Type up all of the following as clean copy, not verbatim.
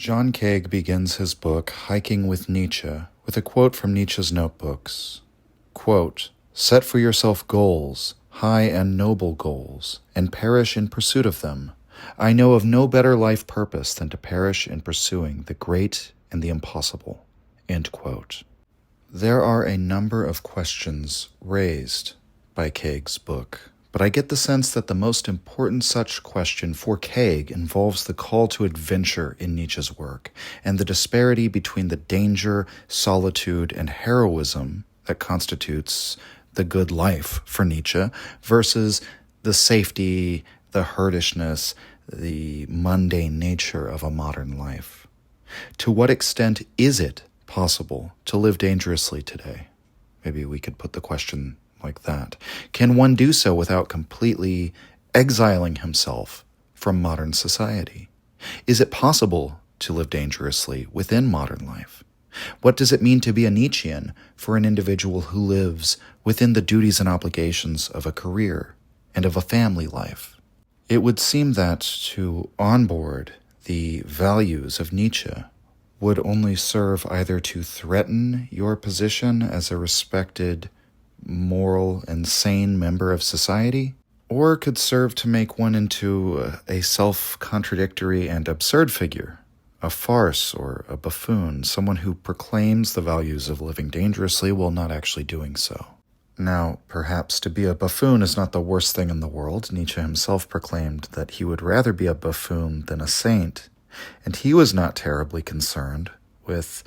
John Kaag begins his book, Hiking with Nietzsche, with a quote from Nietzsche's notebooks. Quote, "Set for yourself goals, high and noble goals, and perish in pursuit of them. I know of no better life purpose than to perish in pursuing the great and the impossible." End quote. There are a number of questions raised by Kaag's book, but I get the sense that the most important such question for Kaag involves the call to adventure in Nietzsche's work and the disparity between the danger, solitude, and heroism that constitutes the good life for Nietzsche versus the safety, the herdishness, the mundane nature of a modern life. To what extent is it possible to live dangerously today? Maybe we could put the question like that. Can one do so without completely exiling himself from modern society? Is it possible to live dangerously within modern life? What does it mean to be a Nietzschean for an individual who lives within the duties and obligations of a career and of a family life? It would seem that to onboard the values of Nietzsche would only serve either to threaten your position as a respected, moral, and sane member of society, or could serve to make one into a self-contradictory and absurd figure, a farce or a buffoon, someone who proclaims the values of living dangerously while not actually doing so. Now, perhaps to be a buffoon is not the worst thing in the world. Nietzsche himself proclaimed that he would rather be a buffoon than a saint, and he was not terribly concerned with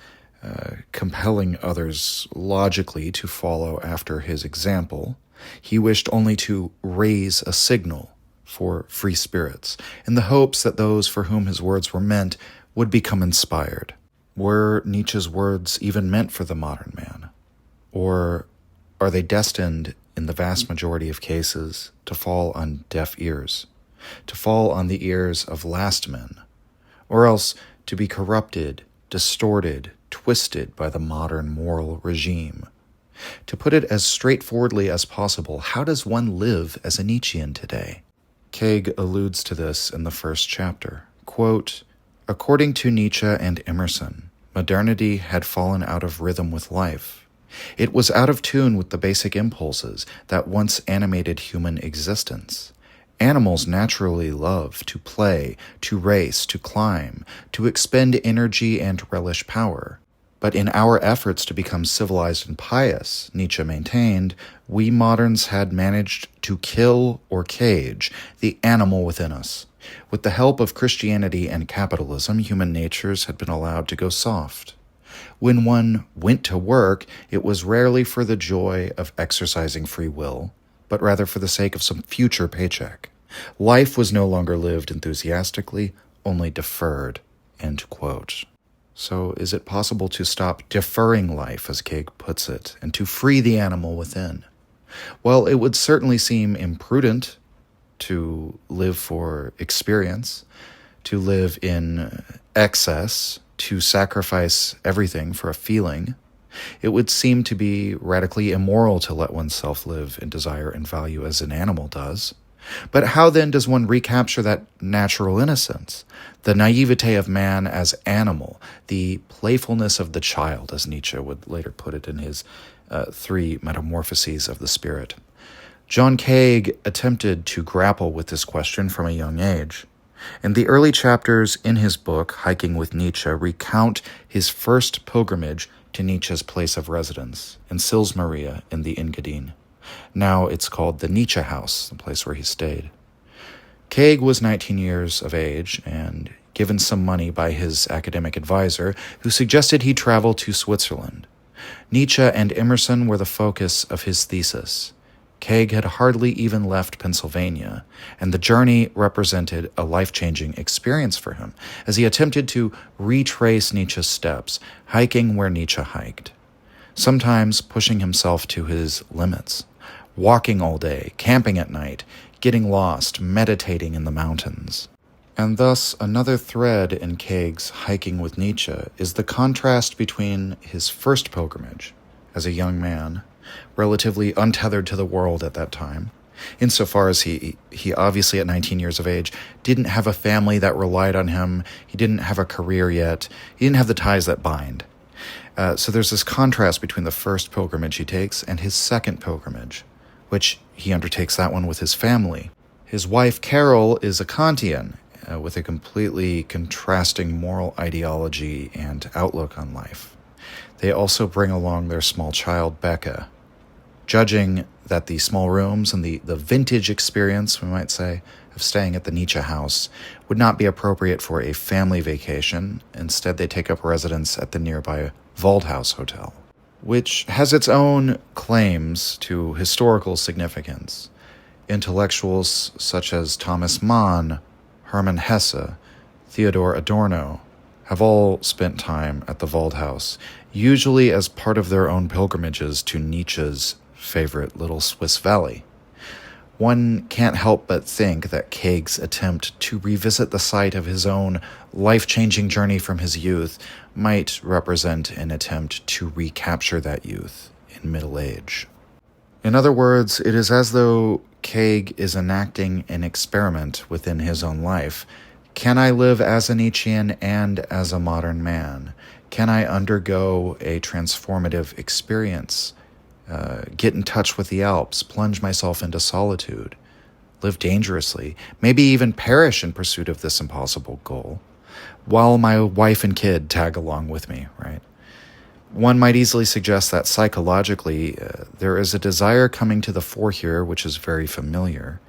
compelling others logically to follow after his example. He wished only to raise a signal for free spirits, in the hopes that those for whom his words were meant would become inspired. Were Nietzsche's words even meant for the modern man? Or are they destined, in the vast majority of cases, to fall on deaf ears, to fall on the ears of last men, or else to be corrupted, distorted, twisted by the modern moral regime? To put it as straightforwardly as possible, how does one live as a Nietzschean today? Kaag alludes to this in the first chapter. Quote, "According to Nietzsche and Emerson, modernity had fallen out of rhythm with life. It was out of tune with the basic impulses that once animated human existence. Animals naturally love to play, to race, to climb, to expend energy and relish power. But in our efforts to become civilized and pious, Nietzsche maintained, we moderns had managed to kill or cage the animal within us. With the help of Christianity and capitalism, human natures had been allowed to go soft. When one went to work, it was rarely for the joy of exercising free will, but rather for the sake of some future paycheck. Life was no longer lived enthusiastically, only deferred." End quote. So is it possible to stop deferring life, as Kaag puts it, and to free the animal within? Well, it would certainly seem imprudent to live for experience, to live in excess, to sacrifice everything for a feeling. It would seem to be radically immoral to let oneself live in desire and value as an animal does. But how then does one recapture that natural innocence, the naivete of man as animal, the playfulness of the child, as Nietzsche would later put it in his 3 metamorphoses of the spirit? John Kaag attempted to grapple with this question from a young age. And the early chapters in his book, Hiking with Nietzsche, recount his first pilgrimage to Nietzsche's place of residence in Sils Maria in the Engadine. Now it's called the Nietzsche House, the place where he stayed. Kaag was 19 years of age and given some money by his academic advisor, who suggested he travel to Switzerland. Nietzsche and Emerson were the focus of his thesis. Kaag had hardly even left Pennsylvania, and the journey represented a life-changing experience for him as he attempted to retrace Nietzsche's steps, hiking where Nietzsche hiked, sometimes pushing himself to his limits, walking all day, camping at night, getting lost, meditating in the mountains. And thus, another thread in Kaag's Hiking with Nietzsche is the contrast between his first pilgrimage, as a young man, relatively untethered to the world at that time, insofar as he obviously at 19 years of age didn't have a family that relied on him. He didn't have a career yet. He didn't have the ties that bind. So there's this contrast between the first pilgrimage he takes and his second pilgrimage, which he undertakes that one with his family. His wife, Carol, is a Kantian, with a completely contrasting moral ideology and outlook on life. They also bring along their small child, Becca. Judging that the small rooms and the vintage experience, we might say, of staying at the Nietzsche house would not be appropriate for a family vacation. Instead, they take up residence at the nearby Waldhaus Hotel, which has its own claims to historical significance. Intellectuals such as Thomas Mann, Hermann Hesse, Theodor Adorno have all spent time at the Waldhaus, usually as part of their own pilgrimages to Nietzsche's favorite little Swiss valley. One can't help but think that Kaag's attempt to revisit the site of his own life-changing journey from his youth might represent an attempt to recapture that youth in middle age. In other words, it is as though Kaag is enacting an experiment within his own life. Can I live as a Nietzschean and as a modern man? Can I undergo a transformative experience? Get in touch with the Alps, plunge myself into solitude, live dangerously, maybe even perish in pursuit of this impossible goal, while my wife and kid tag along with me, right? One might easily suggest that psychologically, there is a desire coming to the fore here which is very familiar,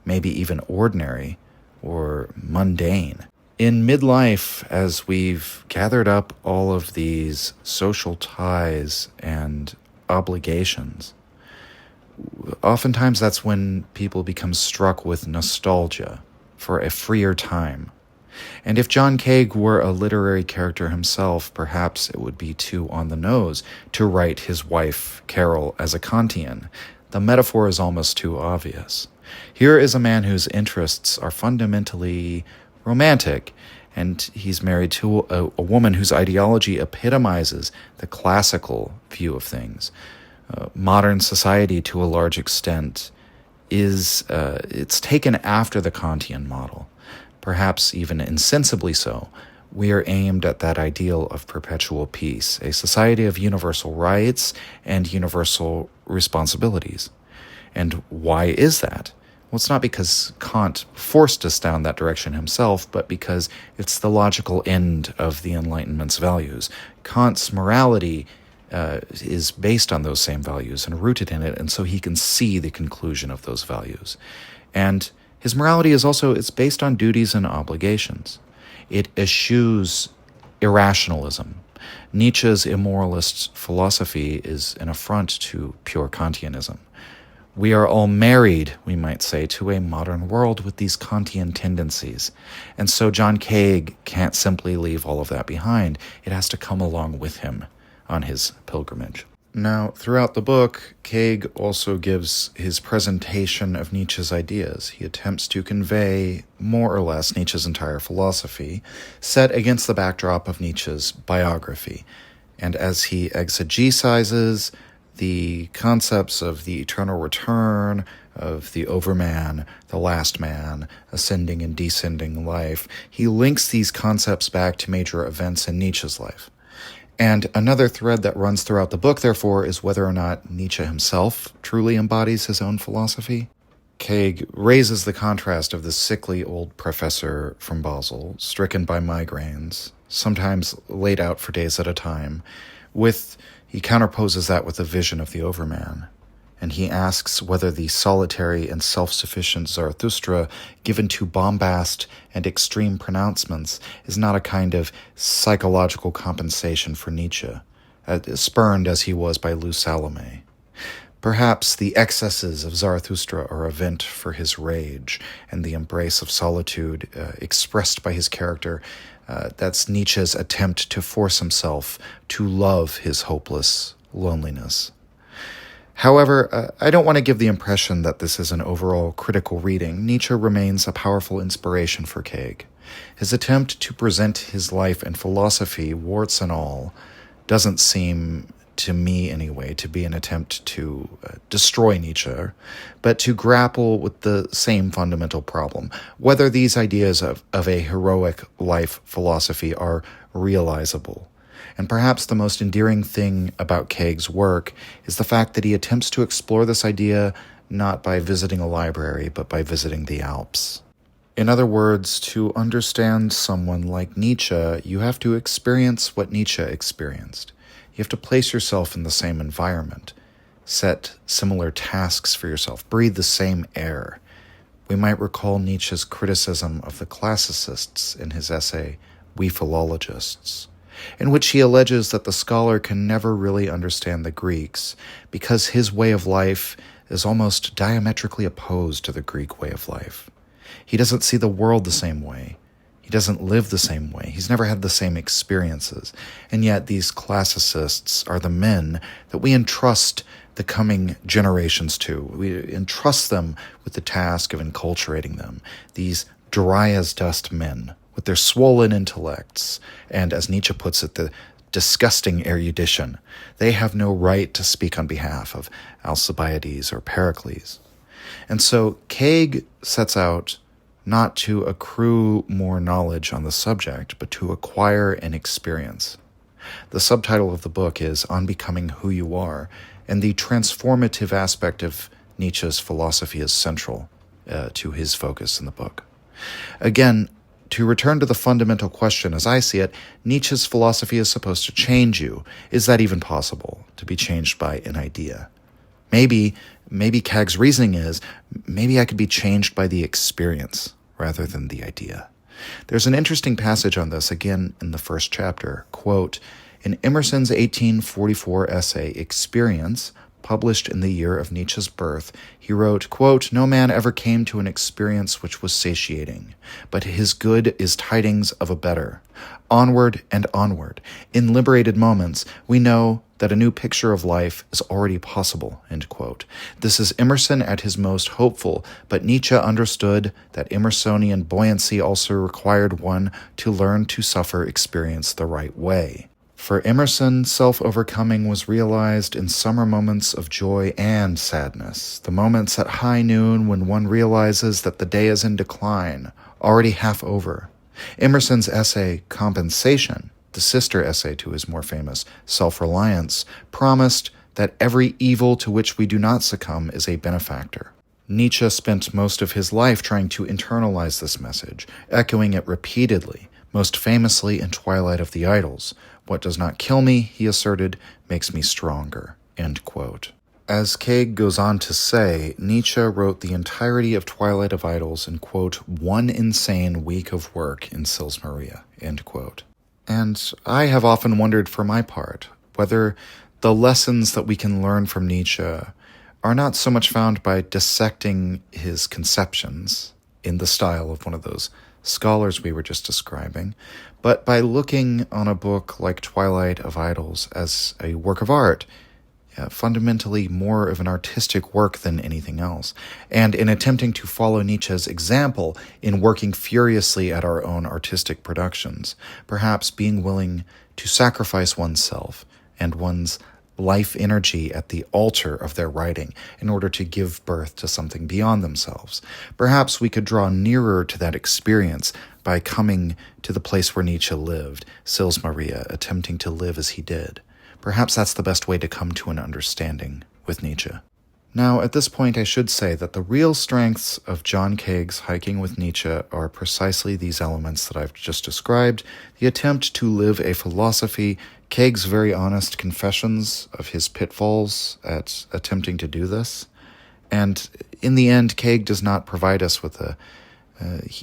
maybe even ordinary or mundane. In midlife, as we've gathered up all of these social ties and obligations, oftentimes that's when people become struck with nostalgia for a freer time. And if John Kaag were a literary character himself, perhaps it would be too on the nose to write his wife, Carol, as a Kantian. The metaphor is almost too obvious. Here is a man whose interests are fundamentally romantic, and he's married to a woman whose ideology epitomizes the classical view of things. Modern society, to a large extent, it's taken after the Kantian model. Perhaps even insensibly so. We are aimed at that ideal of perpetual peace, a society of universal rights and universal responsibilities. And why is that? Well, it's not because Kant forced us down that direction himself, but because it's the logical end of the Enlightenment's values. Kant's morality is based on those same values and rooted in it, and so he can see the conclusion of those values. And his morality is also, it's based on duties and obligations. It eschews irrationalism. Nietzsche's immoralist philosophy is an affront to pure Kantianism. We are all married, we might say, to a modern world with these Kantian tendencies. And so John Kaag can't simply leave all of that behind. It has to come along with him on his pilgrimage. Now, throughout the book, Kaag also gives his presentation of Nietzsche's ideas. He attempts to convey, more or less, Nietzsche's entire philosophy, set against the backdrop of Nietzsche's biography. And as he exegesizes the concepts of the eternal return, of the overman, the last man, ascending and descending life, he links these concepts back to major events in Nietzsche's life. And another thread that runs throughout the book, therefore, is whether or not Nietzsche himself truly embodies his own philosophy. Kaag raises the contrast of the sickly old professor from Basel, stricken by migraines, sometimes laid out for days at a time, he counterposes that with a vision of the overman. And he asks whether the solitary and self-sufficient Zarathustra, given to bombast and extreme pronouncements, is not a kind of psychological compensation for Nietzsche, spurned as he was by Lou Salome. Perhaps the excesses of Zarathustra are a vent for his rage, and the embrace of solitude expressed by his character, that's Nietzsche's attempt to force himself to love his hopeless loneliness. However, I don't want to give the impression that this is an overall critical reading. Nietzsche remains a powerful inspiration for Kaag. His attempt to present his life and philosophy, warts and all, doesn't seem to me anyway, to be an attempt to destroy Nietzsche, but to grapple with the same fundamental problem, whether these ideas of a heroic life philosophy are realizable. And perhaps the most endearing thing about Kaag's work is the fact that he attempts to explore this idea not by visiting a library, but by visiting the Alps. In other words, to understand someone like Nietzsche, you have to experience what Nietzsche experienced. You have to place yourself in the same environment, set similar tasks for yourself, breathe the same air. We might recall Nietzsche's criticism of the classicists in his essay, We Philologists, in which he alleges that the scholar can never really understand the Greeks because his way of life is almost diametrically opposed to the Greek way of life. He doesn't see the world the same way. He doesn't live the same way. He's never had the same experiences. And yet these classicists are the men that we entrust the coming generations to. We entrust them with the task of enculturating them. These dry as dust men with their swollen intellects and, as Nietzsche puts it, the disgusting erudition. They have no right to speak on behalf of Alcibiades or Pericles. And so Kaag sets out not to accrue more knowledge on the subject, but to acquire an experience. The subtitle of the book is On Becoming Who You Are, and the transformative aspect of Nietzsche's philosophy is central to his focus in the book. Again, to return to the fundamental question as I see it, Nietzsche's philosophy is supposed to change you. Is that even possible, to be changed by an idea? Maybe Kaag's reasoning is, maybe I could be changed by the experience rather than the idea. There's an interesting passage on this, again, in the first chapter. Quote, in Emerson's 1844 essay, Experience, published in the year of Nietzsche's birth, he wrote, quote, no man ever came to an experience which was satiating, but his good is tidings of a better. Onward and onward. In liberated moments, we know that a new picture of life is already possible, end quote. This is Emerson at his most hopeful, but Nietzsche understood that Emersonian buoyancy also required one to learn to suffer experience the right way. For Emerson, self-overcoming was realized in summer moments of joy and sadness, the moments at high noon when one realizes that the day is in decline, already half over. Emerson's essay, Compensation, the sister essay to his more famous Self-Reliance, promised that every evil to which we do not succumb is a benefactor. Nietzsche spent most of his life trying to internalize this message, echoing it repeatedly, most famously in Twilight of the Idols. What does not kill me, he asserted, makes me stronger, end quote. As Kaag goes on to say, Nietzsche wrote the entirety of Twilight of Idols in, quote, one insane week of work in Sils Maria, end quote. And I have often wondered for my part whether the lessons that we can learn from Nietzsche are not so much found by dissecting his conceptions in the style of one of those scholars we were just describing, but by looking on a book like Twilight of Idols as a work of art, fundamentally more of an artistic work than anything else, and in attempting to follow Nietzsche's example in working furiously at our own artistic productions, perhaps being willing to sacrifice oneself and one's life energy at the altar of their writing in order to give birth to something beyond themselves. Perhaps we could draw nearer to that experience by coming to the place where Nietzsche lived, Sils Maria, attempting to live as he did. Perhaps that's the best way to come to an understanding with Nietzsche. Now, at this point, I should say that the real strengths of John Kaag's Hiking with Nietzsche are precisely these elements that I've just described, the attempt to live a philosophy, Kaag's very honest confessions of his pitfalls at attempting to do this, and in the end, Kaag does not provide us with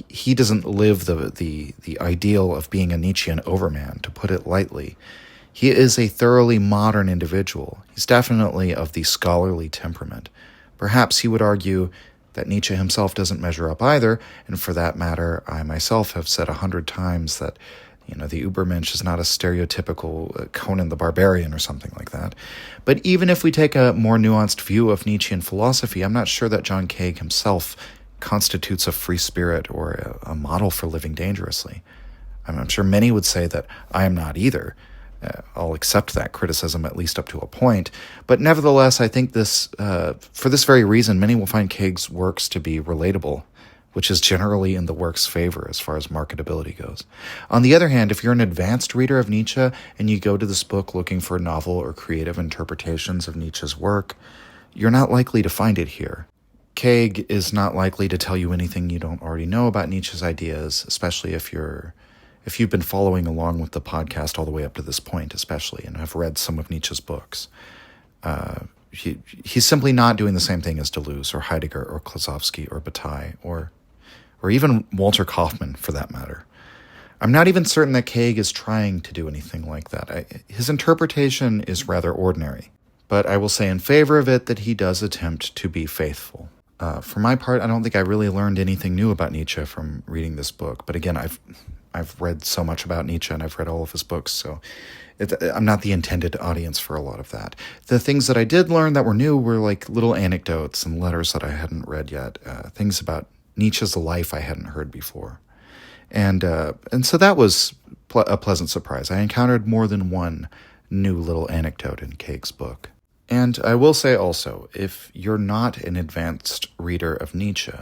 he doesn't live the ideal of being a Nietzschean overman, to put it lightly. He is a thoroughly modern individual. He's definitely of the scholarly temperament. Perhaps he would argue that Nietzsche himself doesn't measure up either, and for that matter, I myself have said 100 times that, the Übermensch is not a stereotypical Conan the Barbarian or something like that. But even if we take a more nuanced view of Nietzschean philosophy, I'm not sure that John Kaag himself constitutes a free spirit or a model for living dangerously. I'm sure many would say that I am not either. I'll accept that criticism, at least up to a point. But nevertheless, I think this, for this very reason, many will find Kaag's works to be relatable, which is generally in the work's favor as far as marketability goes. On the other hand, if you're an advanced reader of Nietzsche and you go to this book looking for novel or creative interpretations of Nietzsche's work, you're not likely to find it here. Kaag is not likely to tell you anything you don't already know about Nietzsche's ideas, especially if you've been following along with the podcast all the way up to this point, especially, and have read some of Nietzsche's books. He's simply not doing the same thing as Deleuze or Heidegger or Klosowski or Bataille or even Walter Kaufmann, for that matter. I'm not even certain that Kaag is trying to do anything like that. His interpretation is rather ordinary, but I will say in favor of it that he does attempt to be faithful. For my part, I don't think I really learned anything new about Nietzsche from reading this book, but again, I've read so much about Nietzsche and I've read all of his books, so I'm not the intended audience for a lot of that. The things that I did learn that were new were like little anecdotes and letters that I hadn't read yet, things about Nietzsche's life I hadn't heard before. And so that was a pleasant surprise. I encountered more than one new little anecdote in Kaag's book. And I will say also, if you're not an advanced reader of Nietzsche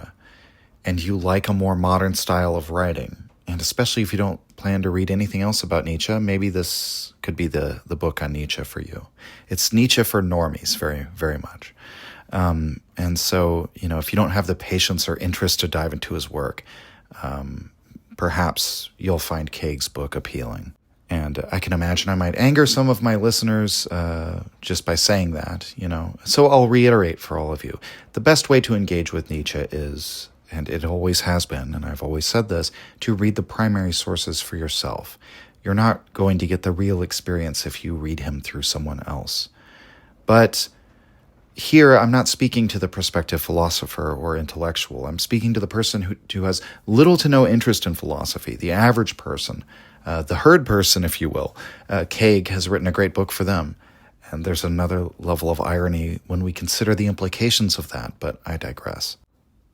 and you like a more modern style of writing, and especially if you don't plan to read anything else about Nietzsche, maybe this could be the book on Nietzsche for you. It's Nietzsche for normies, very, very much. And so, if you don't have the patience or interest to dive into his work, perhaps you'll find Kaag's book appealing. And I can imagine I might anger some of my listeners just by saying that, So I'll reiterate for all of you. The best way to engage with Nietzsche is, and it always has been, and I've always said this, to read the primary sources for yourself. You're not going to get the real experience if you read him through someone else. But here, I'm not speaking to the prospective philosopher or intellectual. I'm speaking to the person who has little to no interest in philosophy, the average person, the herd person, if you will. Kaag has written a great book for them. And there's another level of irony when we consider the implications of that, but I digress.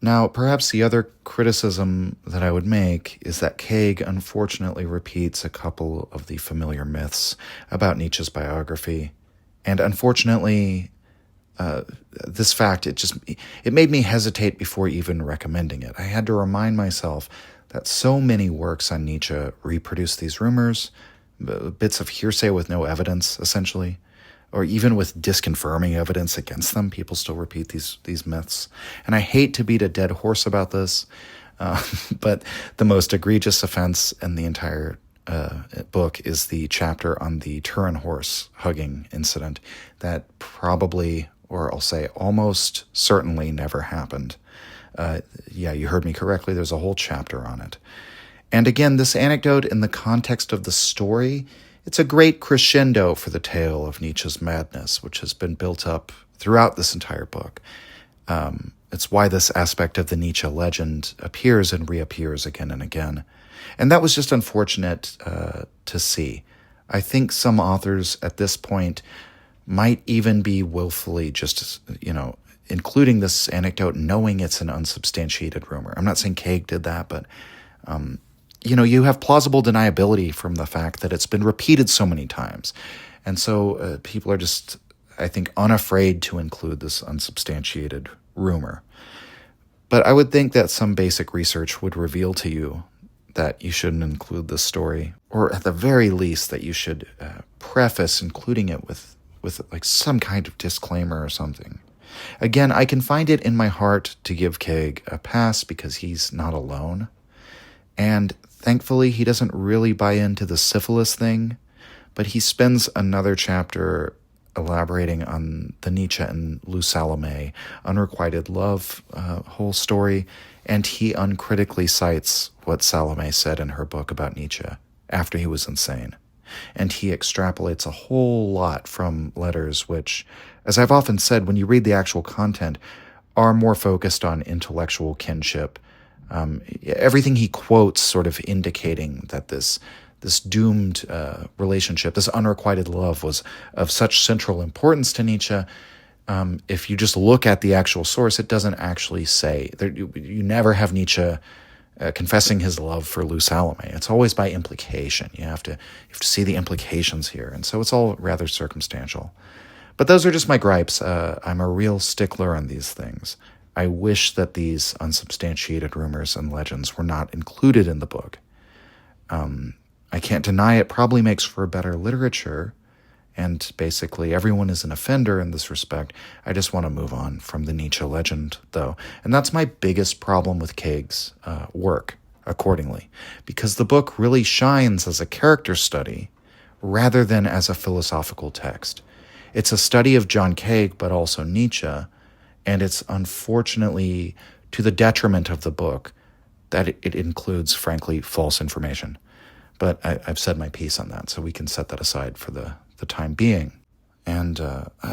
Now, perhaps the other criticism that I would make is that Kaag unfortunately repeats a couple of the familiar myths about Nietzsche's biography. And unfortunately, this fact, it made me hesitate before even recommending it. I had to remind myself that so many works on Nietzsche reproduce these rumors, bits of hearsay with no evidence, essentially, or even with disconfirming evidence against them. People still repeat these myths. And I hate to beat a dead horse about this, but the most egregious offense in the entire book is the chapter on the Turin horse hugging incident that probably, or I'll say almost certainly, never happened. Yeah, you heard me correctly. There's a whole chapter on it. And again, this anecdote in the context of the story, it's a great crescendo for the tale of Nietzsche's madness, which has been built up throughout this entire book. It's why this aspect of the Nietzsche legend appears and reappears again and again. And that was just unfortunate to see. I think some authors at this point might even be willfully just, including this anecdote, knowing it's an unsubstantiated rumor. I'm not saying Kaag did that, but, you have plausible deniability from the fact that it's been repeated so many times. And so people are just, I think, unafraid to include this unsubstantiated rumor. But I would think that some basic research would reveal to you that you shouldn't include this story, or at the very least that you should preface including it with like some kind of disclaimer or something. Again, I can find it in my heart to give Kaag a pass because he's not alone. And thankfully, he doesn't really buy into the syphilis thing, but he spends another chapter elaborating on the Nietzsche and Lou Salome unrequited love whole story, and he uncritically cites what Salome said in her book about Nietzsche after he was insane. And he extrapolates a whole lot from letters which, as I've often said, when you read the actual content, are more focused on intellectual kinship. Everything he quotes sort of indicating that this doomed relationship, this unrequited love, was of such central importance to Nietzsche. If you just look at the actual source, it doesn't actually say. You never have Nietzsche confessing his love for Lou Salome. It's always by implication. You have to see the implications here. And so it's all rather circumstantial. But those are just my gripes. I'm a real stickler on these things. I wish that these unsubstantiated rumors and legends were not included in the book. I can't deny it probably makes for better literature, and basically everyone is an offender in this respect. I just want to move on from the Nietzsche legend, though. And that's my biggest problem with Kaag's work, accordingly, because the book really shines as a character study rather than as a philosophical text. It's a study of John Kaag, but also Nietzsche, and it's unfortunately to the detriment of the book that it includes, frankly, false information. But I've said my piece on that, so we can set that aside for the time being. And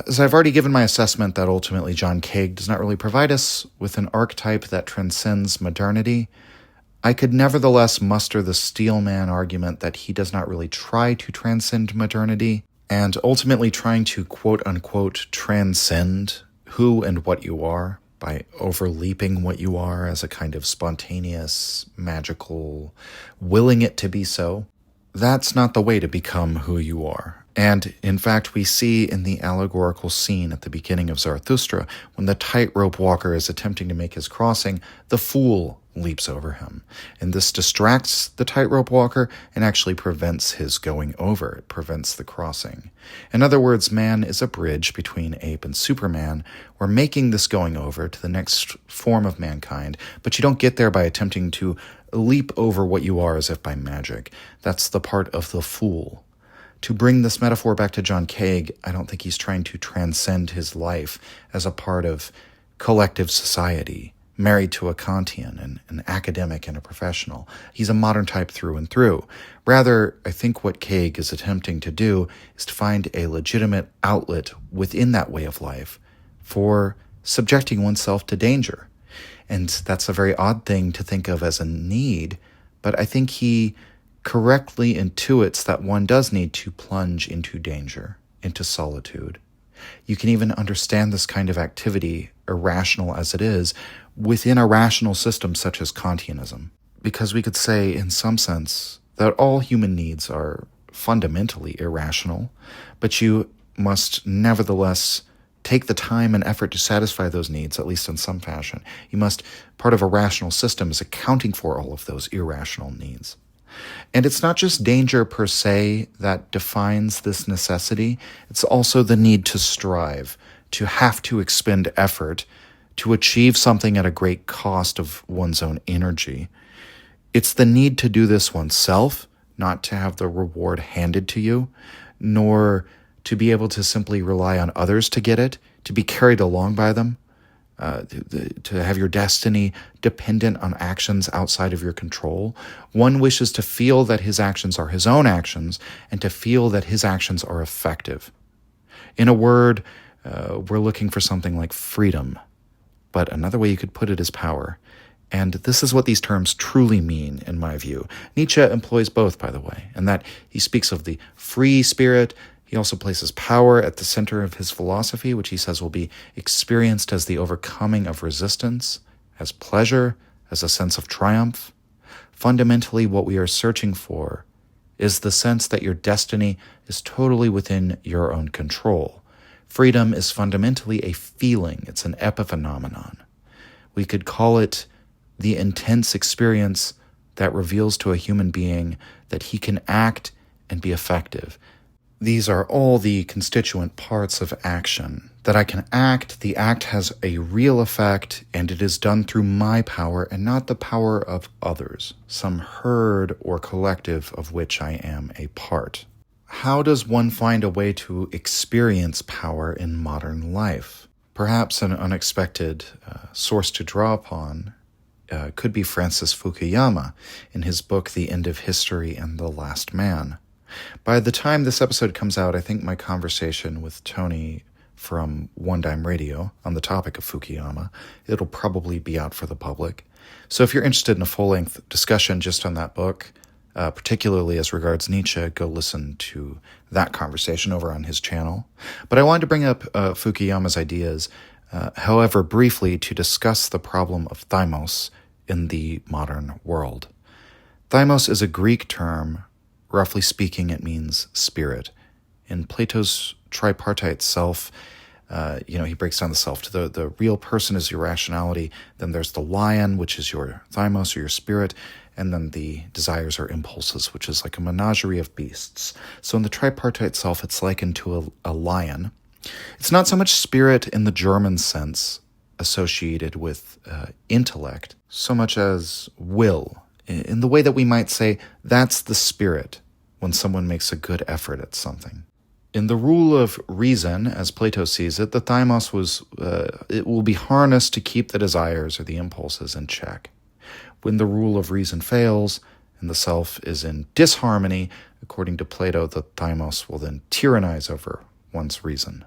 as I've already given my assessment that ultimately John Kaag does not really provide us with an archetype that transcends modernity, I could nevertheless muster the steelman argument that he does not really try to transcend modernity, and ultimately trying to quote-unquote transcend who and what you are by overleaping what you are as a kind of spontaneous, magical, willing it to be so. That's not the way to become who you are. And in fact, we see in the allegorical scene at the beginning of Zarathustra, when the tightrope walker is attempting to make his crossing, the fool leaps over him. And this distracts the tightrope walker and actually prevents his going over. It prevents the crossing. In other words, man is a bridge between ape and Superman. We're making this going over to the next form of mankind, but you don't get there by attempting to leap over what you are as if by magic. That's the part of the fool. To bring this metaphor back to John Kaag, I don't think he's trying to transcend his life as a part of collective society, married to a Kantian, an academic and a professional. He's a modern type through and through. Rather, I think what Kaag is attempting to do is to find a legitimate outlet within that way of life for subjecting oneself to danger. And that's a very odd thing to think of as a need, but I think he correctly intuits that one does need to plunge into danger, into solitude. You can even understand this kind of activity, irrational as it is, within a rational system such as Kantianism. Because we could say, in some sense, that all human needs are fundamentally irrational, but you must nevertheless take the time and effort to satisfy those needs, at least in some fashion. Part of a rational system is accounting for all of those irrational needs. And it's not just danger per se that defines this necessity. It's also the need to strive, to have to expend effort, to achieve something at a great cost of one's own energy. It's the need to do this oneself, not to have the reward handed to you, nor to be able to simply rely on others to get it, to be carried along by them, to have your destiny dependent on actions outside of your control. One wishes to feel that his actions are his own actions and to feel that his actions are effective. In a word, we're looking for something like freedom, but another way you could put it is power. And this is what these terms truly mean, in my view. Nietzsche employs both, by the way, and that he speaks of the free spirit. He also places power at the center of his philosophy, which he says will be experienced as the overcoming of resistance, as pleasure, as a sense of triumph. Fundamentally, what we are searching for is the sense that your destiny is totally within your own control. Freedom is fundamentally a feeling. It's an epiphenomenon. We could call it the intense experience that reveals to a human being that he can act and be effective. These are all the constituent parts of action. That I can act, the act has a real effect, and it is done through my power and not the power of others, some herd or collective of which I am a part. How does one find a way to experience power in modern life? Perhaps an unexpected source to draw upon could be Francis Fukuyama in his book The End of History and the Last Man. By the time this episode comes out, I think my conversation with Tony from One Dime Radio on the topic of Fukuyama, it'll probably be out for the public. So if you're interested in a full-length discussion just on that book, particularly as regards Nietzsche, go listen to that conversation over on his channel. But I wanted to bring up Fukuyama's ideas, however briefly, to discuss the problem of thymos in the modern world. Thymos is a Greek term. Roughly speaking, it means spirit. In Plato's tripartite self, he breaks down the self to the real person is your rationality, then there's the lion, which is your thymos or your spirit, and then the desires or impulses, which is like a menagerie of beasts. So in the tripartite self, it's likened to a lion. It's not so much spirit in the German sense associated with intellect, so much as will, in the way that we might say that's the spirit when someone makes a good effort at something. In the rule of reason, as Plato sees it, the thymos it will be harnessed to keep the desires or the impulses in check. When the rule of reason fails and the self is in disharmony, according to Plato, the thymos will then tyrannize over one's reason.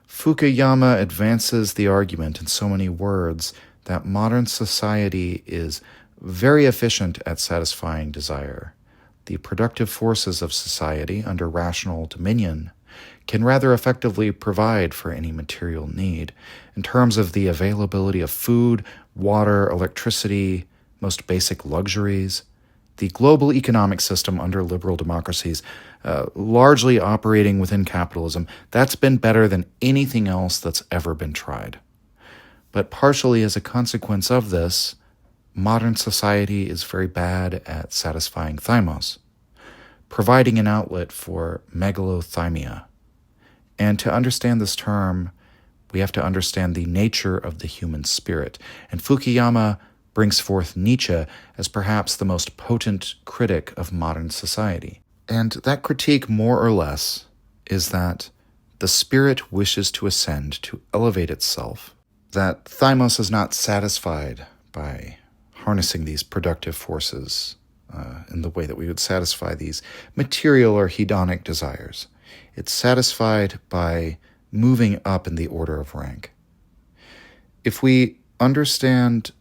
Fukuyama advances the argument in so many words that modern society is very efficient at satisfying desire. The productive forces of society under rational dominion can rather effectively provide for any material need in terms of the availability of food, water, electricity, most basic luxuries. The global economic system under liberal democracies, largely operating within capitalism, that's been better than anything else that's ever been tried. But partially as a consequence of this, modern society is very bad at satisfying thymos, providing an outlet for megalothymia. And to understand this term, we have to understand the nature of the human spirit. And Fukuyama brings forth Nietzsche as perhaps the most potent critic of modern society. And that critique, more or less, is that the spirit wishes to ascend, to elevate itself, that thymos is not satisfied by harnessing these productive forces in the way that we would satisfy these material or hedonic desires. It's satisfied by moving up in the order of rank. If we understand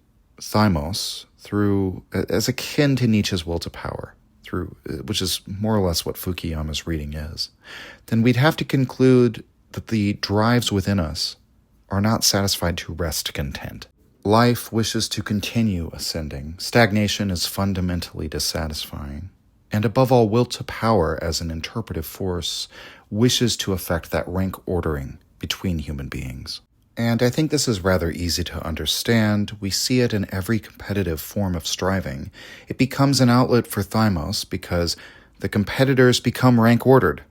thymos as akin to Nietzsche's will to power, which is more or less what Fukuyama's reading is, then we'd have to conclude that the drives within us are not satisfied to rest content. Life wishes to continue ascending. Stagnation is fundamentally dissatisfying. And above all, will to power as an interpretive force wishes to effect that rank ordering between human beings. And I think this is rather easy to understand. We see it in every competitive form of striving. It becomes an outlet for thymos because the competitors become rank ordered,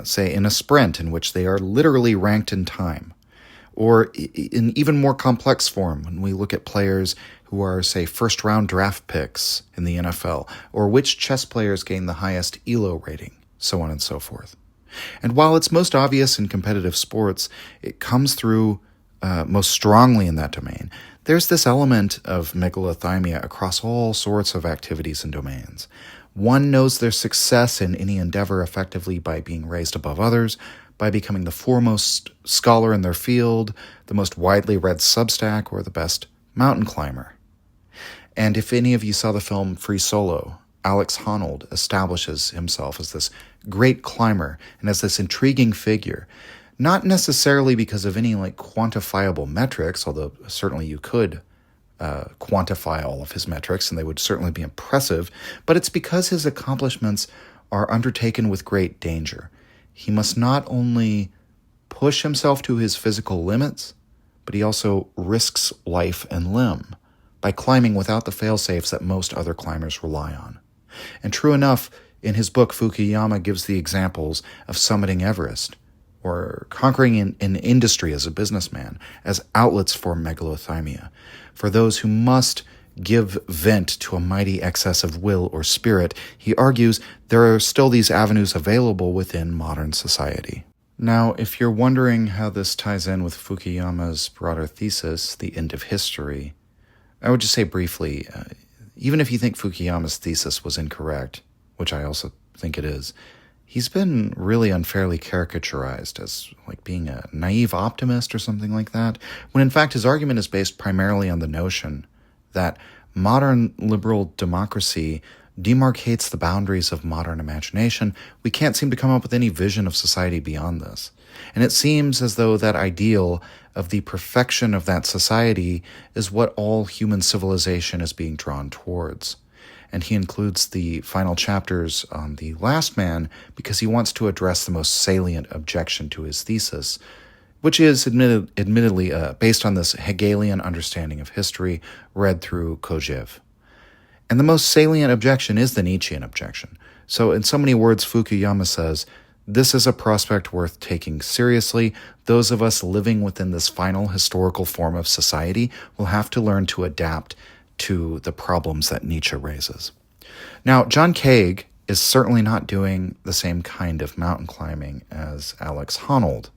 say in a sprint in which they are literally ranked in time. Or in even more complex form, when we look at players who are, say, first-round draft picks in the NFL, or which chess players gain the highest ELO rating, so on and so forth. And while it's most obvious in competitive sports, it comes through most strongly in that domain. There's this element of megalothymia across all sorts of activities and domains. One knows their success in any endeavor effectively by being raised above others, by becoming the foremost scholar in their field, the most widely read Substack, or the best mountain climber. And if any of you saw the film Free Solo, Alex Honnold establishes himself as this great climber and as this intriguing figure, not necessarily because of any quantifiable metrics, although certainly you could quantify all of his metrics and they would certainly be impressive, but it's because his accomplishments are undertaken with great danger. He must not only push himself to his physical limits, but he also risks life and limb by climbing without the fail-safes that most other climbers rely on. And true enough, in his book, Fukuyama gives the examples of summiting Everest or conquering an industry as a businessman as outlets for megalothymia, for those who must give vent to a mighty excess of will or spirit. He argues there are still these avenues available within modern society. Now, if you're wondering how this ties in with Fukuyama's broader thesis, The End of History, I would just say briefly, even if you think Fukuyama's thesis was incorrect, which I also think it is, he's been really unfairly caricaturized as being a naive optimist or something like that, when in fact his argument is based primarily on the notion that modern liberal democracy demarcates the boundaries of modern imagination, we can't seem to come up with any vision of society beyond this. And it seems as though that ideal of the perfection of that society is what all human civilization is being drawn towards. And he includes the final chapters on the last man because he wants to address the most salient objection to his thesis, which is admittedly based on this Hegelian understanding of history read through Kojève. And the most salient objection is the Nietzschean objection. So in so many words, Fukuyama says, this is a prospect worth taking seriously. Those of us living within this final historical form of society will have to learn to adapt to the problems that Nietzsche raises. Now, John Kaag is certainly not doing the same kind of mountain climbing as Alex Honnold.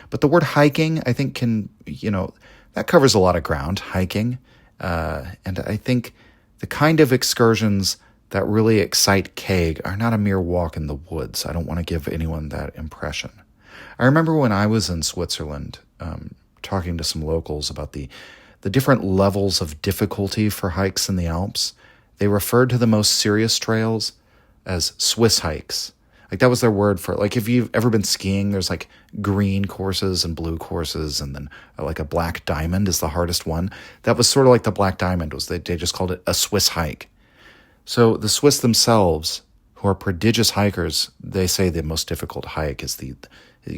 But the word hiking, I think that covers a lot of ground, hiking. And I think the kind of excursions that really excite Kaag are not a mere walk in the woods. I don't want to give anyone that impression. I remember when I was in Switzerland, talking to some locals about the different levels of difficulty for hikes in the Alps. They referred to the most serious trails as Swiss hikes. Like that was their word for it. Like if you've ever been skiing, there's like green courses and blue courses, and then like a black diamond is the hardest one. That was sort of like the black diamond was they just called it a Swiss hike. So the Swiss themselves, who are prodigious hikers, they say the most difficult hike is you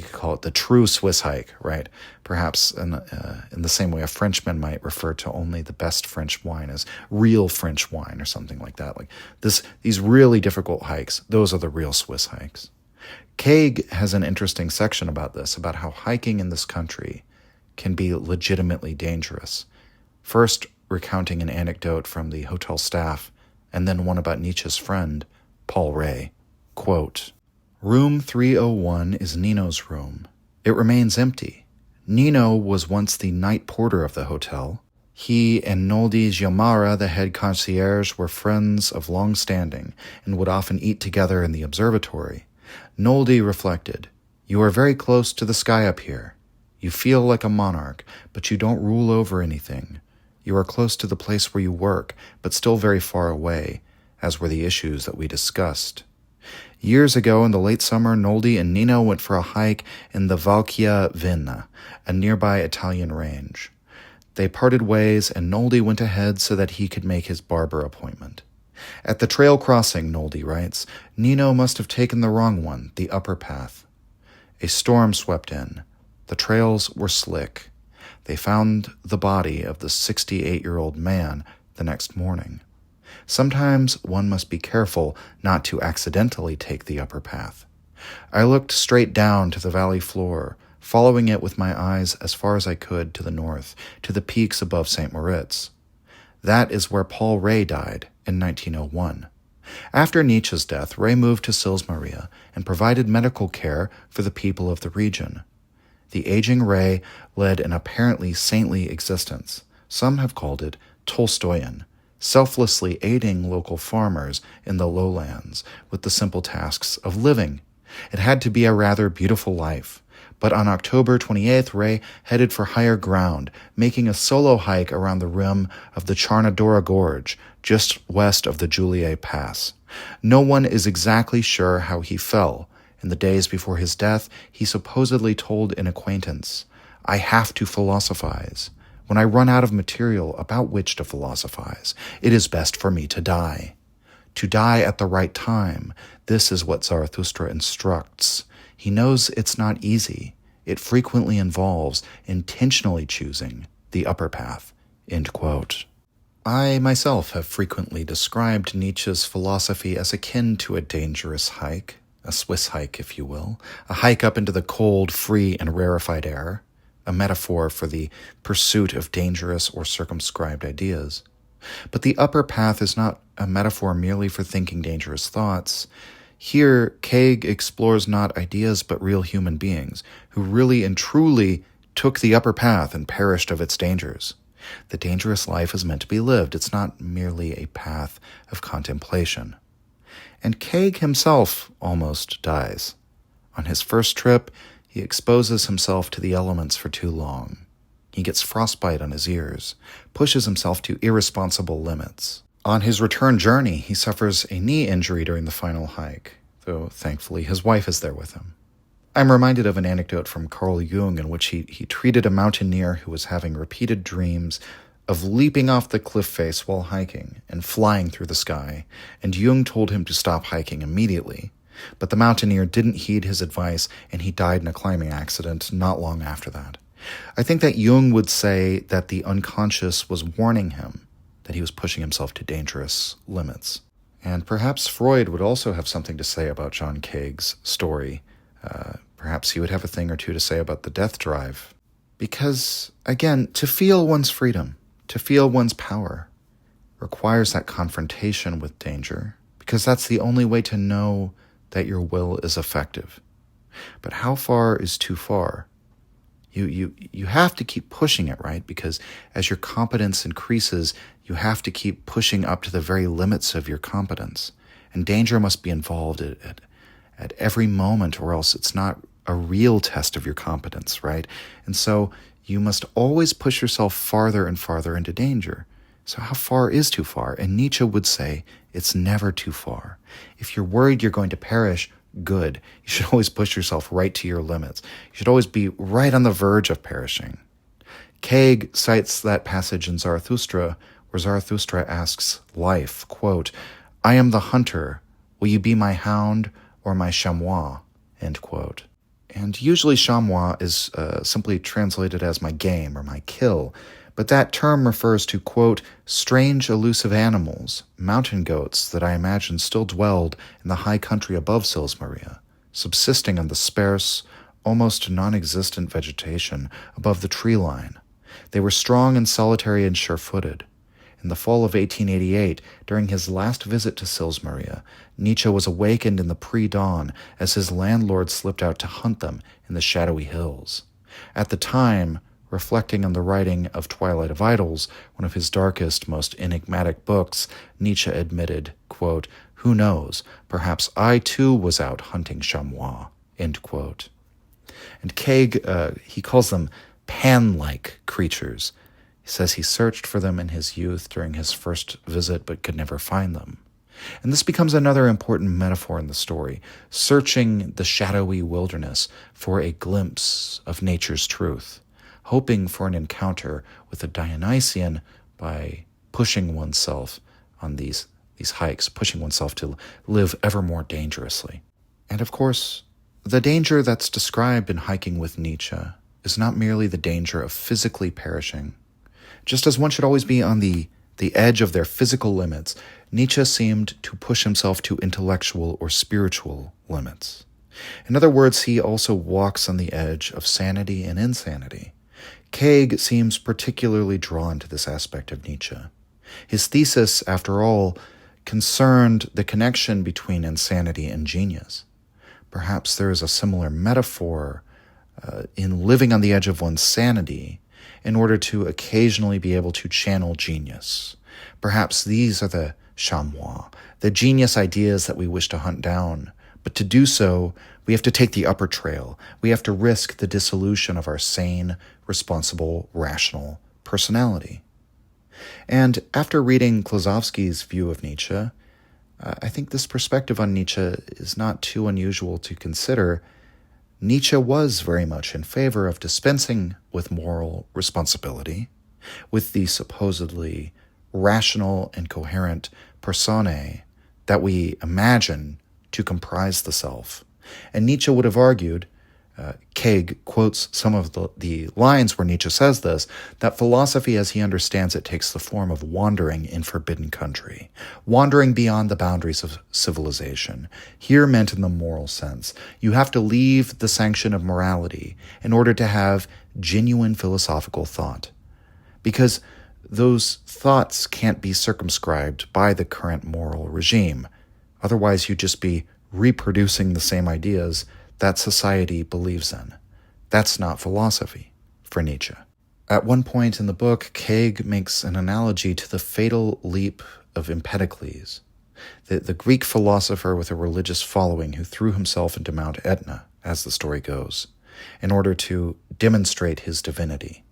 could call it the true Swiss hike, right? Perhaps in the same way a Frenchman might refer to only the best French wine as real French wine or something like that. Like these really difficult hikes, those are the real Swiss hikes. Kaag has an interesting section about this, about how hiking in this country can be legitimately dangerous. First, recounting an anecdote from the hotel staff, and then one about Nietzsche's friend, Paul Ray. Quote, Room 301 is Nino's room. It remains empty. Nino was once the night porter of the hotel. He and Noldi Giamara, the head concierge, were friends of long standing and would often eat together in the observatory. Noldi reflected, You are very close to the sky up here. You feel like a monarch, but you don't rule over anything. You are close to the place where you work, but still very far away, as were the issues that we discussed. Years ago, in the late summer, Noldi and Nino went for a hike in the Valchia Vinna, a nearby Italian range. They parted ways, and Noldi went ahead so that he could make his barber appointment. At the trail crossing, Noldi writes, Nino must have taken the wrong one, the upper path. A storm swept in. The trails were slick. They found the body of the 68-year-old man the next morning. Sometimes one must be careful not to accidentally take the upper path. I looked straight down to the valley floor, following it with my eyes as far as I could to the north, to the peaks above St. Moritz. That is where Paul Ray died in 1901. After Nietzsche's death, Ray moved to Sils Maria and provided medical care for the people of the region. The aging Ray led an apparently saintly existence. Some have called it Tolstoyan, selflessly aiding local farmers in the lowlands with the simple tasks of living. It had to be a rather beautiful life. But on October 28th, Ray headed for higher ground, making a solo hike around the rim of the Charnadora Gorge, just west of the Julier Pass. No one is exactly sure how he fell. In the days before his death, he supposedly told an acquaintance, I have to philosophize. When I run out of material about which to philosophize, it is best for me to die. To die at the right time, this is what Zarathustra instructs. He knows it's not easy. It frequently involves intentionally choosing the upper path. End quote. I myself have frequently described Nietzsche's philosophy as akin to a dangerous hike, a Swiss hike, if you will, a hike up into the cold, free, and rarefied air, a metaphor for the pursuit of dangerous or circumscribed ideas. But the upper path is not a metaphor merely for thinking dangerous thoughts. Here, Kaag explores not ideas but real human beings, who really and truly took the upper path and perished of its dangers. The dangerous life is meant to be lived. It's not merely a path of contemplation. And Kaag himself almost dies. On his first trip, he exposes himself to the elements for too long. He gets frostbite on his ears, pushes himself to irresponsible limits. On his return journey, he suffers a knee injury during the final hike, though thankfully his wife is there with him. I'm reminded of an anecdote from Carl Jung in which he treated a mountaineer who was having repeated dreams of leaping off the cliff face while hiking and flying through the sky, and Jung told him to stop hiking immediately. But the mountaineer didn't heed his advice, and he died in a climbing accident not long after that. I think that Jung would say that the unconscious was warning him that he was pushing himself to dangerous limits. And perhaps Freud would also have something to say about John Kaag's story. Perhaps he would have a thing or two to say about the death drive. Because, again, to feel one's freedom, to feel one's power, requires that confrontation with danger, because that's the only way to know that your will is effective. But how far is too far? You have to keep pushing it, right? Because as your competence increases, you have to keep pushing up to the very limits of your competence. And danger must be involved at every moment, or else it's not a real test of your competence, right? And so you must always push yourself farther and farther into danger. So how far is too far? And Nietzsche would say it's never too far. If you're worried you're going to perish, good. You should always push yourself right to your limits. You should always be right on the verge of perishing. Kaag cites that passage in Zarathustra where Zarathustra asks life, quote, "I am the hunter. Will you be my hound or my chamois?" End quote. And usually chamois is simply translated as my game or my kill, but that term refers to, quote, strange elusive animals, mountain goats that I imagine still dwelled in the high country above Sils Maria, subsisting on the sparse, almost non-existent vegetation above the tree line. They were strong and solitary and sure-footed. In the fall of 1888, during his last visit to Sils Maria, Nietzsche was awakened in the pre-dawn as his landlord slipped out to hunt them in the shadowy hills. At the time, reflecting on the writing of Twilight of Idols, one of his darkest, most enigmatic books, Nietzsche admitted, quote, "Who knows, perhaps I too was out hunting chamois," end quote. And Kaag, he calls them pan-like creatures. He says he searched for them in his youth during his first visit but could never find them. And this becomes another important metaphor in the story, searching the shadowy wilderness for a glimpse of nature's truth, hoping for an encounter with a Dionysian by pushing oneself on these hikes, pushing oneself to live ever more dangerously. And of course, the danger that's described in Hiking with Nietzsche is not merely the danger of physically perishing. Just as one should always be on the edge of their physical limits, Nietzsche seemed to push himself to intellectual or spiritual limits. In other words, he also walks on the edge of sanity and insanity. Kaag seems particularly drawn to this aspect of Nietzsche. His thesis, after all, concerned the connection between insanity and genius. Perhaps there is a similar metaphor in living on the edge of one's sanity in order to occasionally be able to channel genius. Perhaps these are the chamois, the genius ideas that we wish to hunt down. But to do so, we have to take the upper trail. We have to risk the dissolution of our sane, responsible, rational personality. And after reading Klosowski's view of Nietzsche, I think this perspective on Nietzsche is not too unusual to consider. Nietzsche was very much in favor of dispensing with moral responsibility, with the supposedly rational and coherent personae that we imagine to comprise the self. And Nietzsche would have argued, Kaag quotes some of the lines where Nietzsche says this, that philosophy as he understands it takes the form of wandering in forbidden country, wandering beyond the boundaries of civilization, here meant in the moral sense. You have to leave the sanction of morality in order to have genuine philosophical thought, because those thoughts can't be circumscribed by the current moral regime. Otherwise, you'd just be reproducing the same ideas that society believes in. That's not philosophy for Nietzsche. At one point in the book, Kaag makes an analogy to the fatal leap of Empedocles, the Greek philosopher with a religious following who threw himself into Mount Etna, as the story goes, in order to demonstrate his divinity.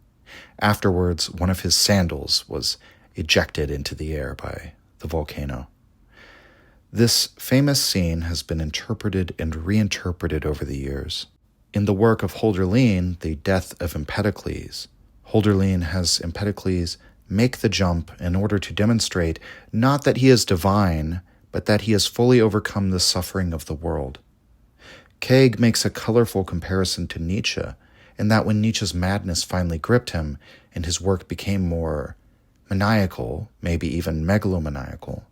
Afterwards, one of his sandals was ejected into the air by the volcano. This famous scene has been interpreted and reinterpreted over the years. In the work of Hölderlin, The Death of Empedocles, Hölderlin has Empedocles make the jump in order to demonstrate not that he is divine, but that he has fully overcome the suffering of the world. Kaag makes a colorful comparison to Nietzsche, in that when Nietzsche's madness finally gripped him and his work became more maniacal, maybe even megalomaniacal,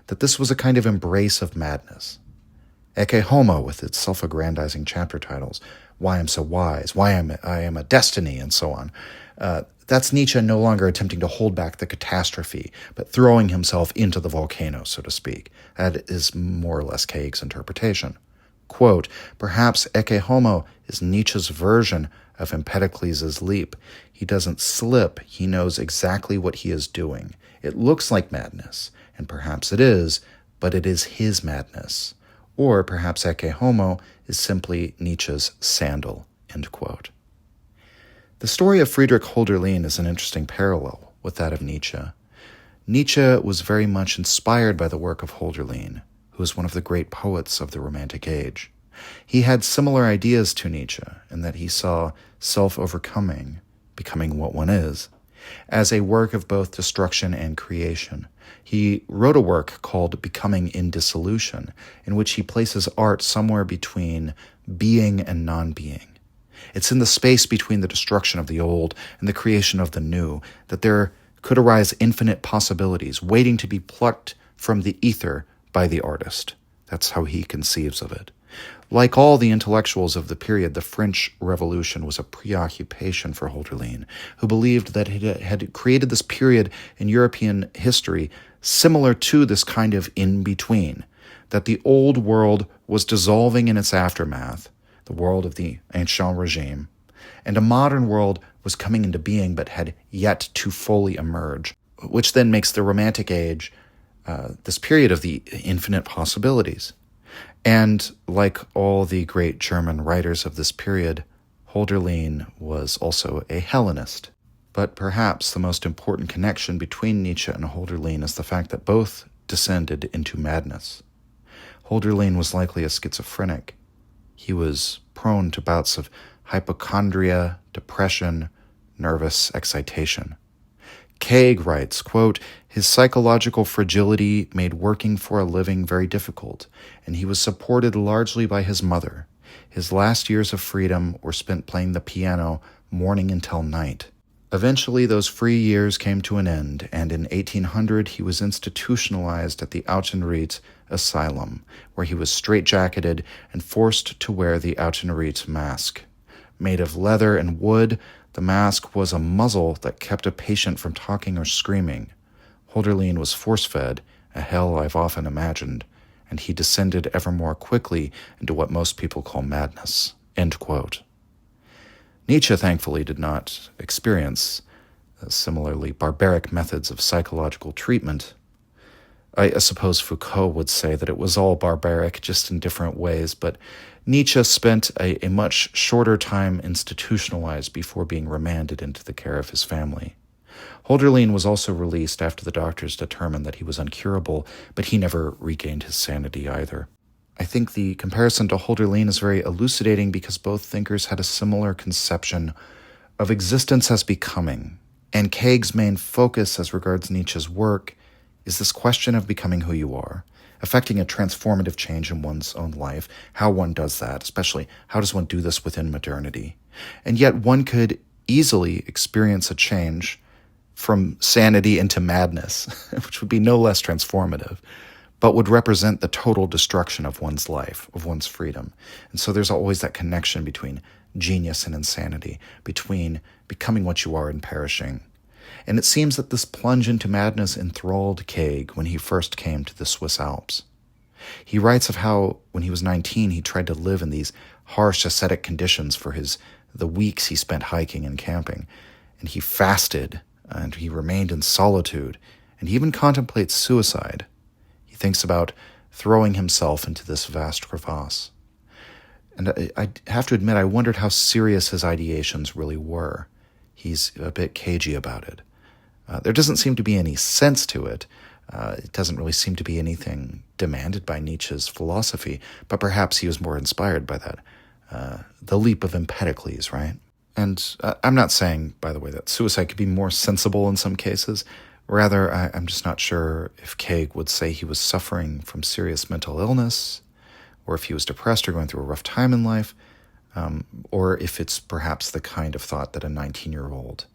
that this was a kind of embrace of madness. Ecce Homo, with its self-aggrandizing chapter titles, Why I'm So Wise, Why I Am a Destiny, and so on. That's Nietzsche no longer attempting to hold back the catastrophe, but throwing himself into the volcano, so to speak. That is more or less Kaag's interpretation. Quote, perhaps Ecce Homo is Nietzsche's version of Empedocles' leap. He doesn't slip, he knows exactly what he is doing. It looks like madness, and perhaps it is, but it is his madness. Or perhaps Ecce Homo is simply Nietzsche's sandal, end quote. The story of Friedrich Hölderlin is an interesting parallel with that of Nietzsche. Nietzsche was very much inspired by the work of Hölderlin, who was one of the great poets of the Romantic Age. He had similar ideas to Nietzsche in that he saw self-overcoming, becoming what one is, as a work of both destruction and creation. He wrote a work called Becoming in Dissolution, in which he places art somewhere between being and non-being. It's in the space between the destruction of the old and the creation of the new that there could arise infinite possibilities waiting to be plucked from the ether by the artist. That's how he conceives of it. Like all the intellectuals of the period, the French Revolution was a preoccupation for Hölderlin, who believed that he had created this period in European history similar to this kind of in-between, that the old world was dissolving in its aftermath, the world of the ancient regime, and a modern world was coming into being but had yet to fully emerge, which then makes the Romantic Age this period of the infinite possibilities. And like all the great German writers of this period, Hölderlin was also a Hellenist. But perhaps the most important connection between Nietzsche and Hölderlin is the fact that both descended into madness. Hölderlin was likely a schizophrenic. He was prone to bouts of hypochondria, depression, nervous excitation. Kaag writes, quote, his psychological fragility made working for a living very difficult, and he was supported largely by his mother. His last years of freedom were spent playing the piano morning until night. Eventually, those free years came to an end, and in 1800 he was institutionalized at the Auchenried Asylum, where he was straitjacketed and forced to wear the Auchenried mask. Made of leather and wood, the mask was a muzzle that kept a patient from talking or screaming. Hölderlin was force-fed, a hell I've often imagined, and he descended ever more quickly into what most people call madness. End quote. Nietzsche, thankfully, did not experience similarly barbaric methods of psychological treatment. I suppose Foucault would say that it was all barbaric, just in different ways, but Nietzsche spent a much shorter time institutionalized before being remanded into the care of his family. Hölderlin was also released after the doctors determined that he was uncurable, but he never regained his sanity either. I think the comparison to Hölderlin is very elucidating because both thinkers had a similar conception of existence as becoming, and Kaag's main focus as regards Nietzsche's work is this question of becoming who you are, affecting a transformative change in one's own life, how one does that, especially how does one do this within modernity. And yet one could easily experience a change from sanity into madness, which would be no less transformative, but would represent the total destruction of one's life, of one's freedom. And so there's always that connection between genius and insanity, between becoming what you are and perishing. And it seems that this plunge into madness enthralled Kaag when he first came to the Swiss Alps. He writes of how, when he was 19, he tried to live in these harsh ascetic conditions for the weeks he spent hiking and camping. And he fasted, and he remained in solitude, and he even contemplates suicide. He thinks about throwing himself into this vast crevasse. And I have to admit, I wondered how serious his ideations really were. He's a bit cagey about it. There doesn't seem to be any sense to it, It doesn't really seem to be anything demanded by Nietzsche's philosophy, but perhaps he was more inspired by that. The leap of Empedocles, right? And I'm not saying, by the way, that suicide could be more sensible in some cases. Rather, I'm just not sure if Kaag would say he was suffering from serious mental illness, or if he was depressed or going through a rough time in life, or if it's perhaps the kind of thought that a 19-year-old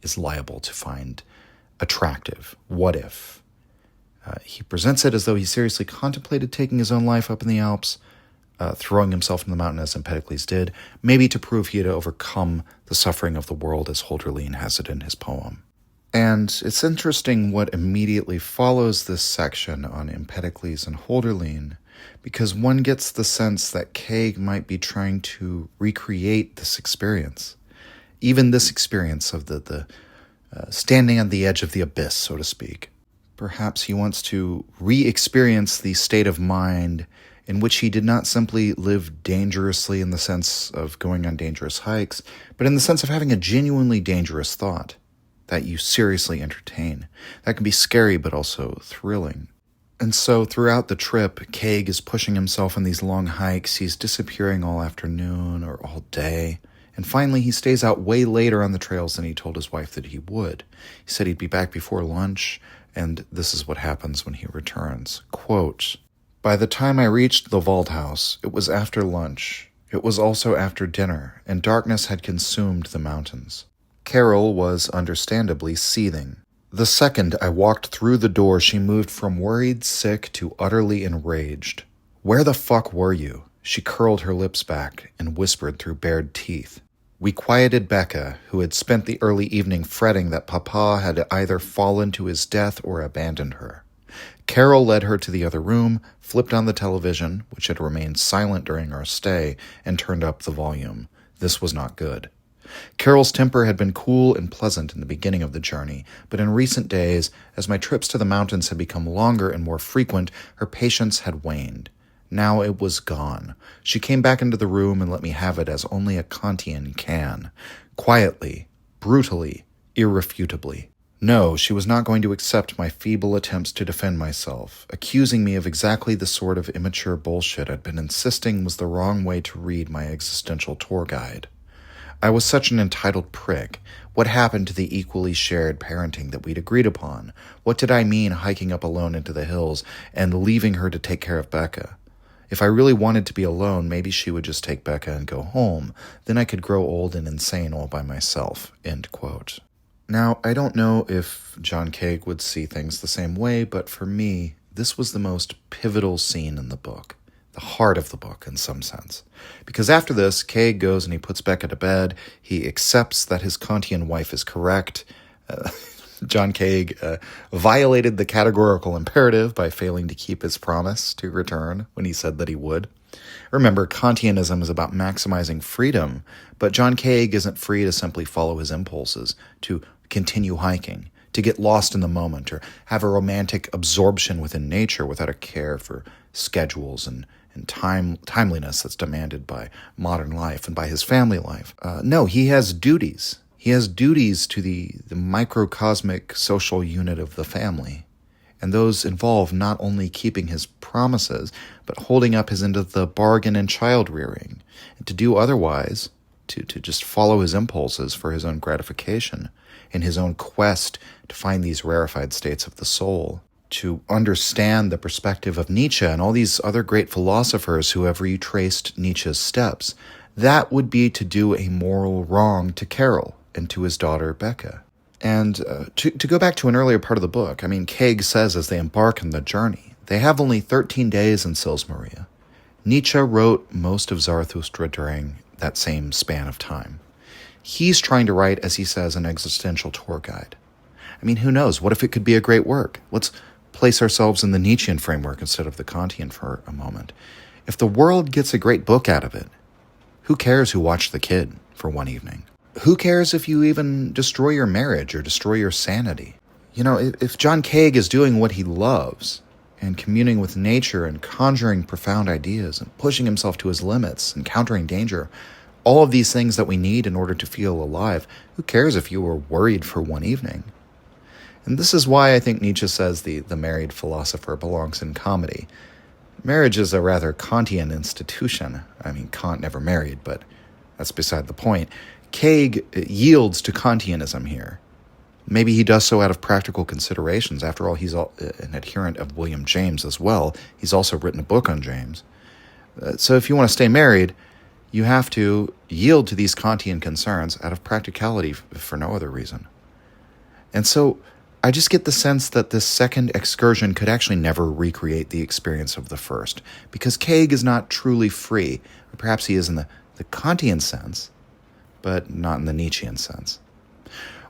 is liable to find attractive. What if? He presents it as though he seriously contemplated taking his own life up in the Alps, throwing himself in the mountain as Empedocles did, maybe to prove he had overcome the suffering of the world as Hölderlin has it in his poem. And it's interesting what immediately follows this section on Empedocles and Hölderlin, because one gets the sense that Kaag might be trying to recreate this experience, even this experience of the standing on the edge of the abyss, so to speak. Perhaps he wants to re-experience the state of mind in which he did not simply live dangerously in the sense of going on dangerous hikes, but in the sense of having a genuinely dangerous thought that you seriously entertain. That can be scary, but also thrilling. And so throughout the trip, Kaag is pushing himself on these long hikes. He's disappearing all afternoon or all day. And finally, he stays out way later on the trails than he told his wife that he would. He said he'd be back before lunch, and this is what happens when he returns. Quote, "By the time I reached the Waldhaus, it was after lunch. It was also after dinner, and darkness had consumed the mountains. Carol was understandably seething. The second I walked through the door, she moved from worried sick to utterly enraged. 'Where the fuck were you?' She curled her lips back and whispered through bared teeth. We quieted Becca, who had spent the early evening fretting that Papa had either fallen to his death or abandoned her. Carol led her to the other room, flipped on the television, which had remained silent during our stay, and turned up the volume. This was not good. Carol's temper had been cool and pleasant in the beginning of the journey, but in recent days, as my trips to the mountains had become longer and more frequent, her patience had waned. Now it was gone. She came back into the room and let me have it as only a Kantian can. Quietly, brutally, irrefutably. No, she was not going to accept my feeble attempts to defend myself, accusing me of exactly the sort of immature bullshit I'd been insisting was the wrong way to read my existential tour guide. I was such an entitled prick. What happened to the equally shared parenting that we'd agreed upon? What did I mean hiking up alone into the hills and leaving her to take care of Becca? If I really wanted to be alone, maybe she would just take Becca and go home. Then I could grow old and insane all by myself." End quote. Now, I don't know if John Kaag would see things the same way, but for me, this was the most pivotal scene in the book. The heart of the book, in some sense. Because after this, Kaag goes and he puts Becca to bed. He accepts that his Kantian wife is correct. John Kaag violated the categorical imperative by failing to keep his promise to return when he said that he would. Remember, Kantianism is about maximizing freedom, but John Kaag isn't free to simply follow his impulses, to continue hiking, to get lost in the moment, or have a romantic absorption within nature without a care for schedules and timeliness that's demanded by modern life and by his family life. No, he has duties. He has duties to the microcosmic social unit of the family, and those involve not only keeping his promises, but holding up his end of the bargain in child-rearing. And to do otherwise, to just follow his impulses for his own gratification, in his own quest to find these rarefied states of the soul, to understand the perspective of Nietzsche and all these other great philosophers who have retraced Nietzsche's steps, that would be to do a moral wrong to Carol and to his daughter Becca. And to go back to an earlier part of the book, I mean, Kaag says as they embark on the journey, they have only 13 days in Sils Maria. Nietzsche wrote most of Zarathustra during that same span of time. He's trying to write, as he says, an existential tour guide. I mean, who knows? What if it could be a great work? Let's place ourselves in the Nietzschean framework instead of the Kantian for a moment. If the world gets a great book out of it, who cares who watched The Kid for one evening? Who cares if you even destroy your marriage or destroy your sanity? You know, if John Kaag is doing what he loves and communing with nature and conjuring profound ideas and pushing himself to his limits, encountering danger, all of these things that we need in order to feel alive, who cares if you were worried for one evening? And this is why I think Nietzsche says the married philosopher belongs in comedy. Marriage is a rather Kantian institution. I mean, Kant never married, but that's beside the point. Kaag yields to Kantianism here. Maybe he does so out of practical considerations. After all, he's an adherent of William James as well. He's also written a book on James. So if you want to stay married, you have to yield to these Kantian concerns out of practicality for no other reason. And so I just get the sense that this second excursion could actually never recreate the experience of the first, because Kaag is not truly free. Or perhaps he is in the Kantian sense, but not in the Nietzschean sense.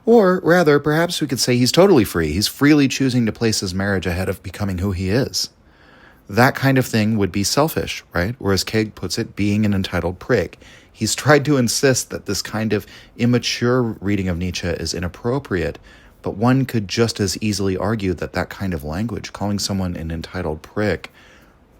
Or rather, perhaps we could say he's totally free. He's freely choosing to place his marriage ahead of becoming who he is. That kind of thing would be selfish, right? Or as Kaag puts it, being an entitled prig. He's tried to insist that this kind of immature reading of Nietzsche is inappropriate, but one could just as easily argue that that kind of language, calling someone an entitled prick,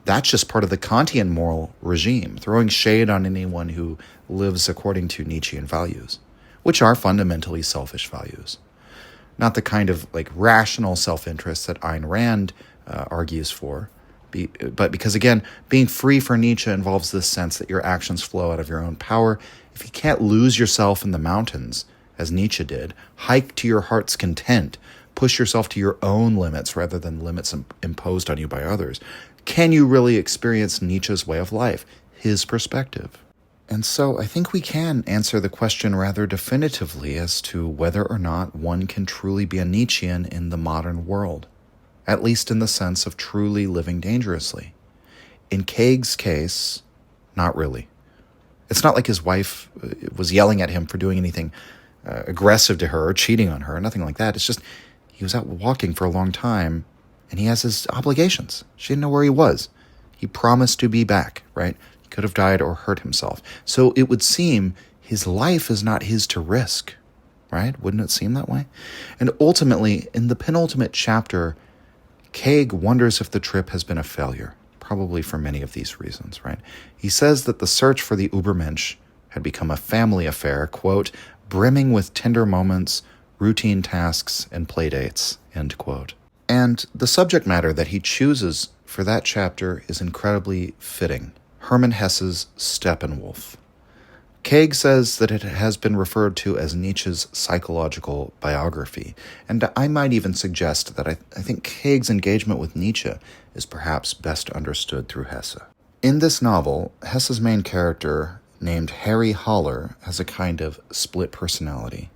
that's just part of the Kantian moral regime, throwing shade on anyone who lives according to Nietzschean values, which are fundamentally selfish values. Not the kind of rational self-interest that Ayn Rand argues for, but because, again, being free for Nietzsche involves this sense that your actions flow out of your own power. If you can't lose yourself in the mountains, as Nietzsche did, hike to your heart's content, push yourself to your own limits rather than limits imposed on you by others, can you really experience Nietzsche's way of life, his perspective? And so I think we can answer the question rather definitively as to whether or not one can truly be a Nietzschean in the modern world, at least in the sense of truly living dangerously. In Kaag's case, not really. It's not like his wife was yelling at him for doing anything aggressive to her or cheating on her, nothing like that. It's just he was out walking for a long time and he has his obligations. She didn't know where he was. He promised to be back, right? He could have died or hurt himself. So it would seem his life is not his to risk, right? Wouldn't it seem that way? And ultimately, in the penultimate chapter, Kaag wonders if the trip has been a failure, probably for many of these reasons, right? He says that the search for the Übermensch had become a family affair, quote, brimming with tender moments, routine tasks, and playdates, end quote. And the subject matter that he chooses for that chapter is incredibly fitting. Hermann Hesse's Steppenwolf. Kaag says that it has been referred to as Nietzsche's psychological biography, and I might even suggest that I think Kaag's engagement with Nietzsche is perhaps best understood through Hesse. In this novel, Hesse's main character, named Harry Haller, has a kind of split personality.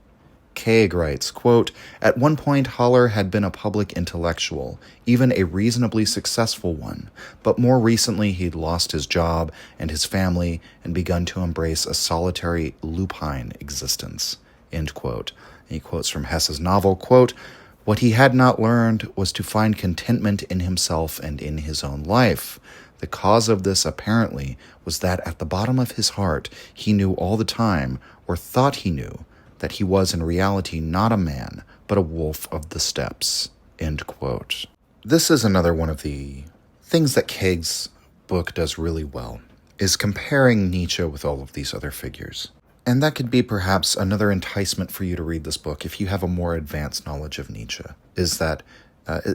Kaag writes, quote, "At one point Haller had been a public intellectual, even a reasonably successful one, but more recently he'd lost his job and his family and begun to embrace a solitary lupine existence," end quote. And he quotes from Hesse's novel, quote, "What he had not learned was to find contentment in himself and in his own life. The cause of this, apparently, was that at the bottom of his heart he knew all the time, or thought he knew, that he was in reality not a man, but a wolf of the steppes," end quote. This is another one of the things that Kaag's book does really well, is comparing Nietzsche with all of these other figures. And that could be perhaps another enticement for you to read this book if you have a more advanced knowledge of Nietzsche, is that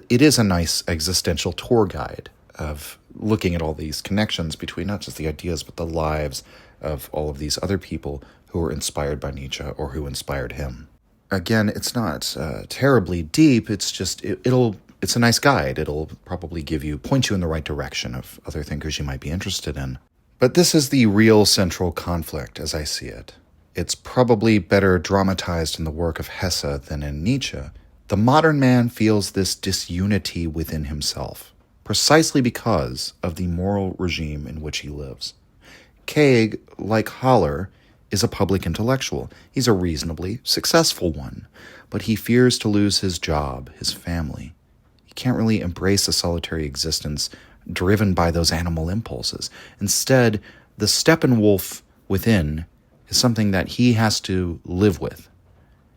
it is a nice existential tour guide of looking at all these connections between not just the ideas, but the lives of all of these other people who were inspired by Nietzsche or who inspired him. Again, it's not terribly deep. It's just, it's a nice guide. It'll probably point you in the right direction of other thinkers you might be interested in. But this is the real central conflict as I see it. It's probably better dramatized in the work of Hesse than in Nietzsche. The modern man feels this disunity within himself, precisely because of the moral regime in which he lives. Kaag, like Haller, is a public intellectual. He's a reasonably successful one, but he fears to lose his job, his family. He can't really embrace a solitary existence driven by those animal impulses. Instead, the Steppenwolf within is something that he has to live with.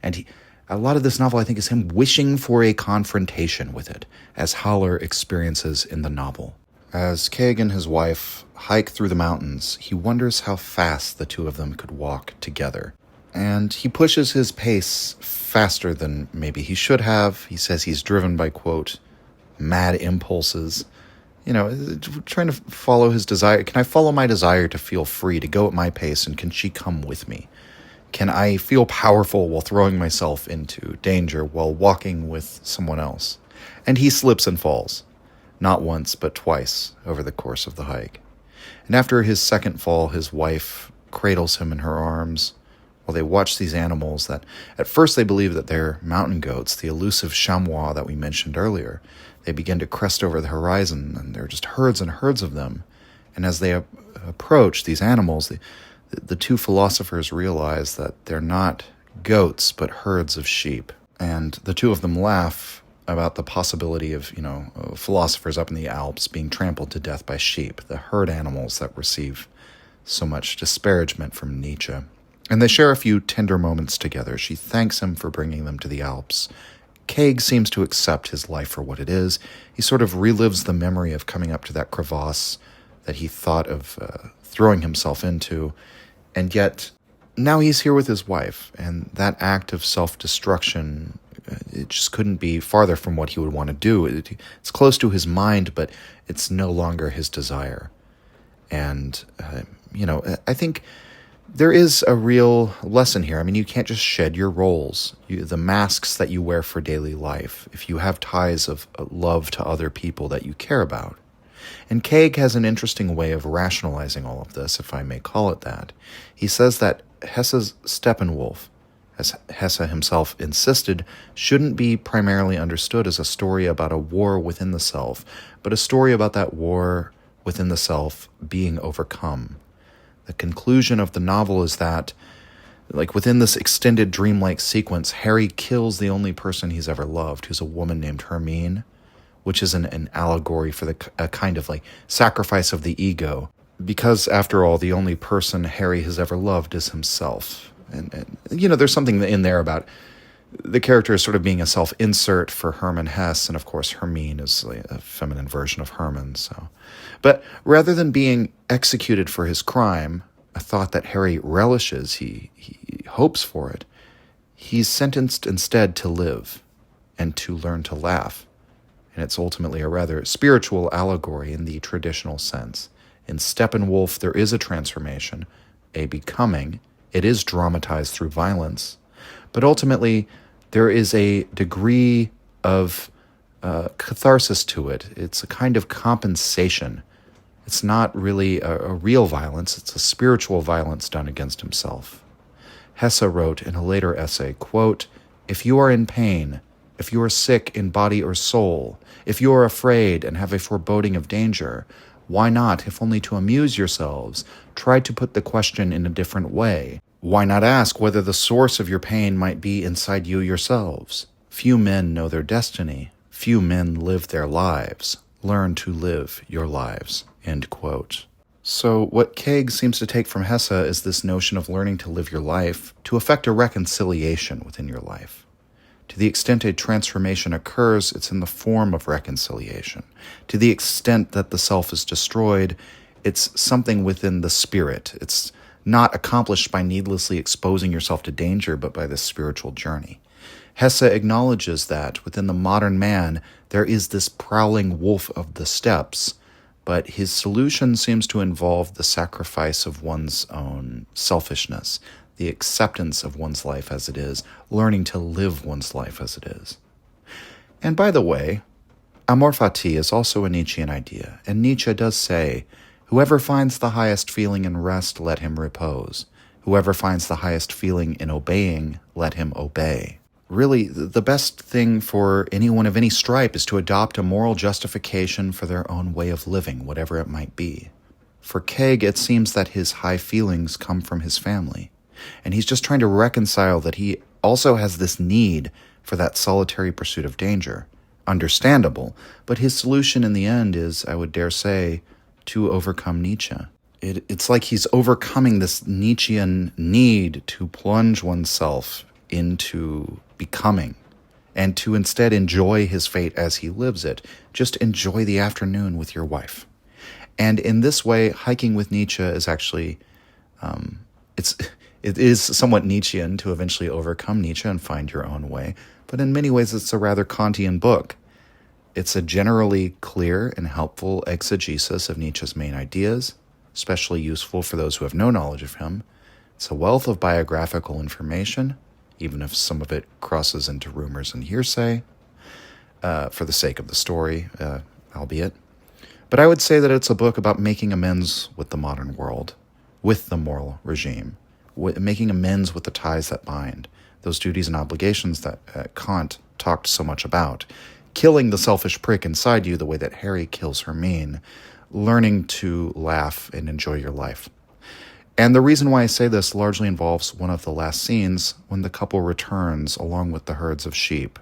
And a lot of this novel, I think, is him wishing for a confrontation with it, as Haller experiences in the novel. As Kaag and his wife hike through the mountains, he wonders how fast the two of them could walk together. and he pushes his pace faster than maybe he should have. He says he's driven by, quote, mad impulses. Trying to follow his desire. Can I follow my desire to feel free, to go at my pace, and can she come with me? Can I feel powerful while throwing myself into danger while walking with someone else? And he slips and falls, not once but twice over the course of the hike. And after his second fall, his wife cradles him in her arms while they watch these animals that at first they believe that they're mountain goats, the elusive chamois that we mentioned earlier. They begin to crest over the horizon, and there are just herds and herds of them. And as they approach these animals, the two philosophers realize that they're not goats, but herds of sheep. And the two of them laugh about the possibility of, philosophers up in the Alps being trampled to death by sheep, the herd animals that receive so much disparagement from Nietzsche. And they share a few tender moments together. She thanks him for bringing them to the Alps. Kaag seems to accept his life for what it is. He sort of relives the memory of coming up to that crevasse that he thought of throwing himself into. And yet, now he's here with his wife, and that act of self-destruction, it just couldn't be farther from what he would want to do. It's close to his mind, but it's no longer his desire. And, I think there is a real lesson here. I mean, you can't just shed your roles, the masks that you wear for daily life, if you have ties of love to other people that you care about. And Kaag has an interesting way of rationalizing all of this, if I may call it that. He says that Hesse's Steppenwolf, as Hesse himself insisted, shouldn't be primarily understood as a story about a war within the self, but a story about that war within the self being overcome. The conclusion of the novel is that, within this extended dreamlike sequence, Harry kills the only person he's ever loved, who's a woman named Hermine, which is an allegory for a kind of sacrifice of the ego. Because, after all, the only person Harry has ever loved is himself. And there's something in there about the character is sort of being a self-insert for Hermann Hesse, and of course Hermine is a feminine version of Hermann. But rather than being executed for his crime, a thought that Harry relishes, he hopes for it, he's sentenced instead to live and to learn to laugh. And it's ultimately a rather spiritual allegory in the traditional sense. In Steppenwolf, there is a transformation, a becoming. It is dramatized through violence. But ultimately, there is a degree of catharsis to it. It's a kind of compensation. It's not really a real violence. It's a spiritual violence done against himself. Hesse wrote in a later essay, quote, "If you are in pain, if you are sick in body or soul, if you are afraid and have a foreboding of danger, why not, if only to amuse yourselves, try to put the question in a different way? Why not ask whether the source of your pain might be inside you yourselves? Few men know their destiny. Few men live their lives. Learn to live your lives." End quote. So what Kaag seems to take from Hesse is this notion of learning to live your life to effect a reconciliation within your life. To the extent a transformation occurs, it's in the form of reconciliation. To the extent that the self is destroyed, it's something within the spirit. It's not accomplished by needlessly exposing yourself to danger, but by this spiritual journey. Hesse acknowledges that within the modern man, there is this prowling wolf of the steppes, but his solution seems to involve the sacrifice of one's own selfishness, the acceptance of one's life as it is, learning to live one's life as it is. And by the way, amor fati is also a Nietzschean idea, and Nietzsche does say, "Whoever finds the highest feeling in rest, let him repose. Whoever finds the highest feeling in obeying, let him obey." Really, the best thing for anyone of any stripe is to adopt a moral justification for their own way of living, whatever it might be. For Kaag, it seems that his high feelings come from his family, and he's just trying to reconcile that he also has this need for that solitary pursuit of danger. Understandable, but his solution in the end is, I would dare say, to overcome Nietzsche. It's like he's overcoming this Nietzschean need to plunge oneself into becoming, and to instead enjoy his fate as he lives it. Just enjoy the afternoon with your wife. And in this way, hiking with Nietzsche is actually, It is somewhat Nietzschean to eventually overcome Nietzsche and find your own way, but in many ways it's a rather Kantian book. It's a generally clear and helpful exegesis of Nietzsche's main ideas, especially useful for those who have no knowledge of him. It's a wealth of biographical information, even if some of it crosses into rumors and hearsay, for the sake of the story, albeit. But I would say that it's a book about making amends with the modern world, with the moral regime, making amends with the ties that bind, those duties and obligations that Kant talked so much about, killing the selfish prick inside you the way that Harry kills Hermine, learning to laugh and enjoy your life. And the reason why I say this largely involves one of the last scenes when the couple returns along with the herds of sheep.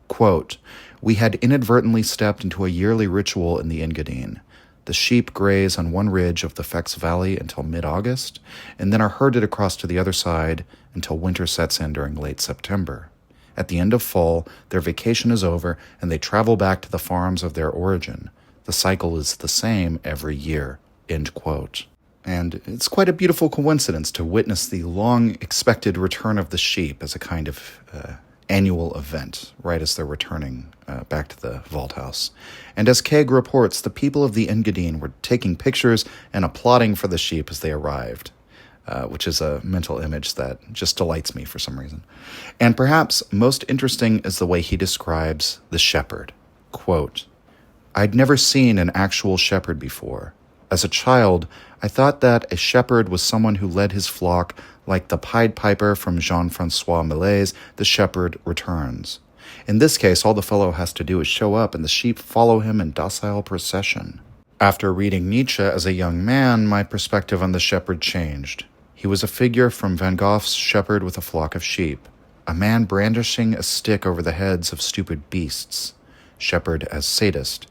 Quote, "We had inadvertently stepped into a yearly ritual in the Engadine. The sheep graze on one ridge of the Fex Valley until mid-August, and then are herded across to the other side until winter sets in during late September. At the end of fall, their vacation is over, and they travel back to the farms of their origin. The cycle is the same every year." End quote. And it's quite a beautiful coincidence to witness the long-expected return of the sheep as a kind of annual event, right as they're returning back to the vault house. And as Kaag reports, the people of the Engadine were taking pictures and applauding for the sheep as they arrived, which is a mental image that just delights me for some reason. And perhaps most interesting is the way he describes the shepherd. Quote, "I'd never seen an actual shepherd before. As a child, I thought that a shepherd was someone who led his flock like the Pied Piper from Jean-Francois Millet's The Shepherd Returns. In this case, all the fellow has to do is show up and the sheep follow him in docile procession. After reading Nietzsche as a young man, my perspective on the shepherd changed. He was a figure from Van Gogh's Shepherd with a Flock of Sheep, a man brandishing a stick over the heads of stupid beasts. Shepherd as sadist.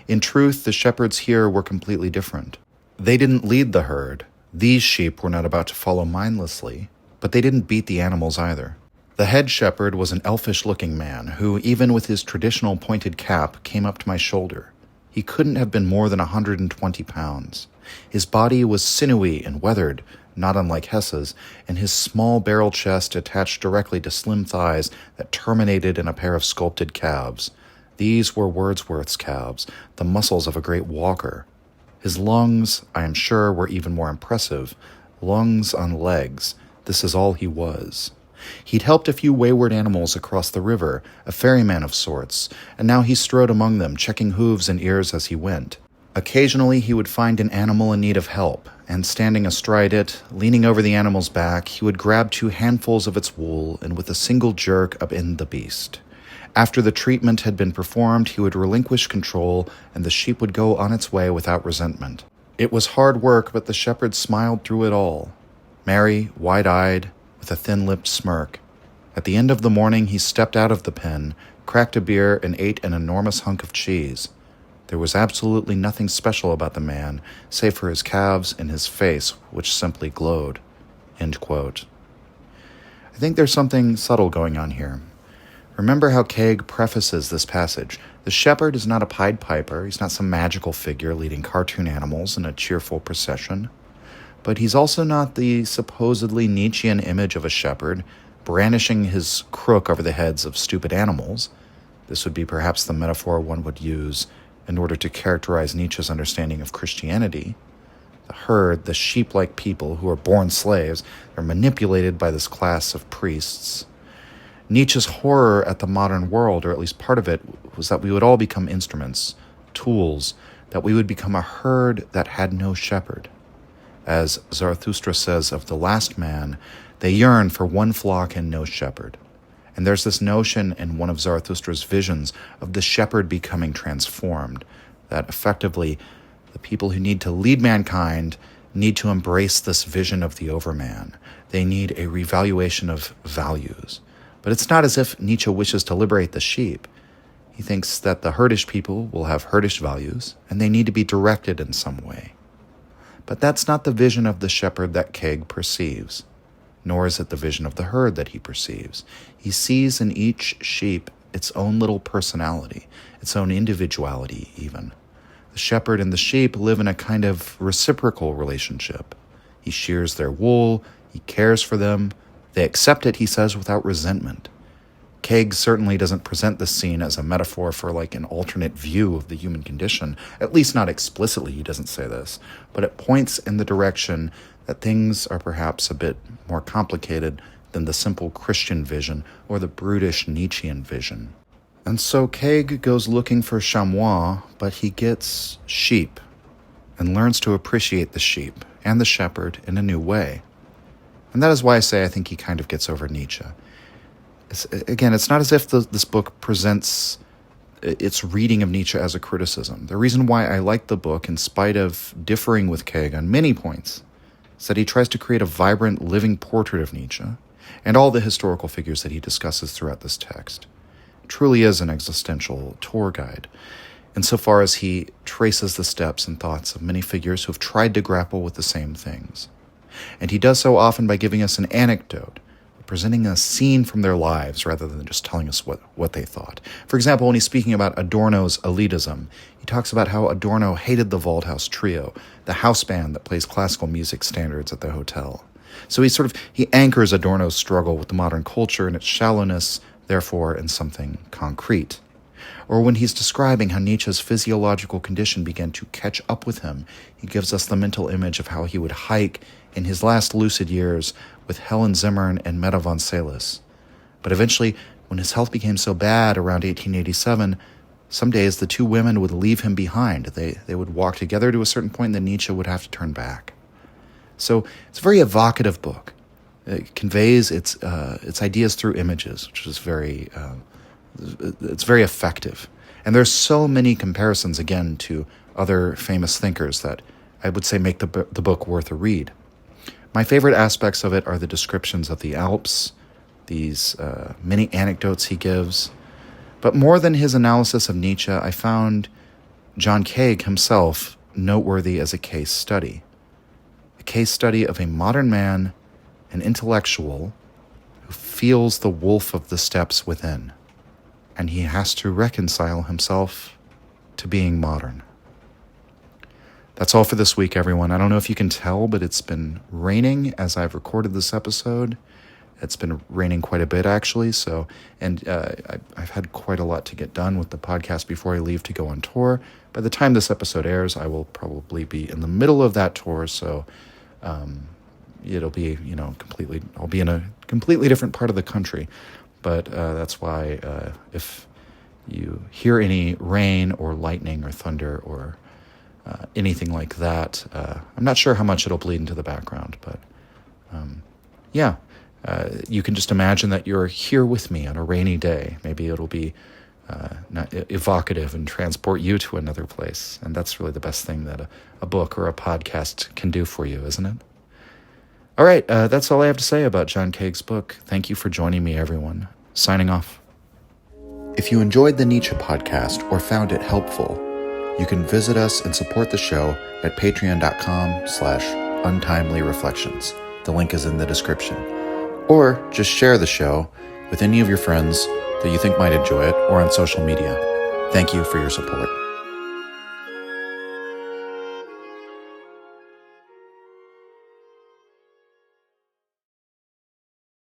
In truth, the shepherds here were completely different. They didn't lead the herd. These sheep were not about to follow mindlessly, but they didn't beat the animals either. The head shepherd was an elfish-looking man who, even with his traditional pointed cap, came up to my shoulder. He couldn't have been more than 120 pounds. His body was sinewy and weathered, not unlike Hesse's, and his small barrel chest attached directly to slim thighs that terminated in a pair of sculpted calves. These were Wordsworth's calves, the muscles of a great walker. His lungs, I am sure, were even more impressive. Lungs on legs. This is all he was. He'd helped a few wayward animals across the river, a ferryman of sorts, and now he strode among them, checking hooves and ears as he went. Occasionally he would find an animal in need of help, and standing astride it, leaning over the animal's back, he would grab 2 handfuls of its wool and with a single jerk upend the beast. After the treatment had been performed, he would relinquish control, and the sheep would go on its way without resentment. It was hard work, but the shepherd smiled through it all. Merry, wide-eyed, with a thin-lipped smirk. At the end of the morning, he stepped out of the pen, cracked a beer, and ate an enormous hunk of cheese. There was absolutely nothing special about the man, save for his calves and his face, which simply glowed." End quote. I think there's something subtle going on here. Remember how Kaag prefaces this passage. The shepherd is not a Pied Piper. He's not some magical figure leading cartoon animals in a cheerful procession. But he's also not the supposedly Nietzschean image of a shepherd brandishing his crook over the heads of stupid animals. This would be perhaps the metaphor one would use in order to characterize Nietzsche's understanding of Christianity. The herd, the sheep-like people who are born slaves, are manipulated by this class of priests. Nietzsche's horror at the modern world, or at least part of it, was that we would all become instruments, tools, that we would become a herd that had no shepherd. As Zarathustra says of the last man, they yearn for one flock and no shepherd. And there's this notion in one of Zarathustra's visions of the shepherd becoming transformed, that effectively the people who need to lead mankind need to embrace this vision of the overman. They need a revaluation of values. But it's not as if Nietzsche wishes to liberate the sheep. He thinks that the herdish people will have herdish values, and they need to be directed in some way. But that's not the vision of the shepherd that Kaag perceives, nor is it the vision of the herd that he perceives. He sees in each sheep its own little personality, its own individuality even. The shepherd and the sheep live in a kind of reciprocal relationship. He shears their wool, He cares for them. They accept it, he says, without resentment. Kaag certainly doesn't present this scene as a metaphor for like an alternate view of the human condition. At least not explicitly, he doesn't say this. But it points in the direction that things are perhaps a bit more complicated than the simple Christian vision or the brutish Nietzschean vision. And so Kaag goes looking for chamois, but he gets sheep and learns to appreciate the sheep and the shepherd in a new way. And that is why I say I think he kind of gets over Nietzsche. It's not as if this book presents its reading of Nietzsche as a criticism. The reason why I like the book, in spite of differing with Kaag on many points, is that he tries to create a vibrant, living portrait of Nietzsche and all the historical figures that he discusses throughout this text. It truly is an existential tour guide, insofar as he traces the steps and thoughts of many figures who have tried to grapple with the same things. And he does so often by giving us an anecdote, presenting a scene from their lives rather than just telling us what they thought. For example, when he's speaking about Adorno's elitism, he talks about how Adorno hated the Waldhaus Trio, the house band that plays classical music standards at the hotel. So he anchors Adorno's struggle with the modern culture and its shallowness, therefore in something concrete. Or when he's describing how Nietzsche's physiological condition began to catch up with him, he gives us the mental image of how he would hike in his last lucid years with Helen Zimmern and Meta von Salis. But eventually, when his health became so bad around 1887, some days the two women would leave him behind. They would walk together to a certain point, and then Nietzsche would have to turn back. So it's a very evocative book. It conveys its ideas through images, which is it's very effective. And there's so many comparisons, again, to other famous thinkers that I would say make the book worth a read. My favorite aspects of it are the descriptions of the Alps, these many anecdotes he gives. But more than his analysis of Nietzsche, I found John Kaag himself noteworthy as a case study. A case study of a modern man, an intellectual, who feels the wolf of the steppes within. And he has to reconcile himself to being modern. That's all for this week, everyone. I don't know if you can tell, but it's been raining as I've recorded this episode. It's been raining quite a bit, actually. I've had quite a lot to get done with the podcast before I leave to go on tour. By the time this episode airs, I will probably be in the middle of that tour. So it'll be, I'll be in a completely different part of the country. But that's why if you hear any rain or lightning or thunder or anything like that, I'm not sure how much it'll bleed into the background, but you can just imagine that you're here with me on a rainy day. Maybe it'll be not evocative and transport you to another place. And that's really the best thing that a book or a podcast can do for you, isn't it? All right, that's all I have to say about John Kaag's book. Thank you for joining me, everyone. Signing off. If you enjoyed the Nietzsche podcast or found it helpful, you can visit us and support the show at patreon.com/untimely-reflections. The link is in the description. Or just share the show with any of your friends that you think might enjoy it or on social media. Thank you for your support.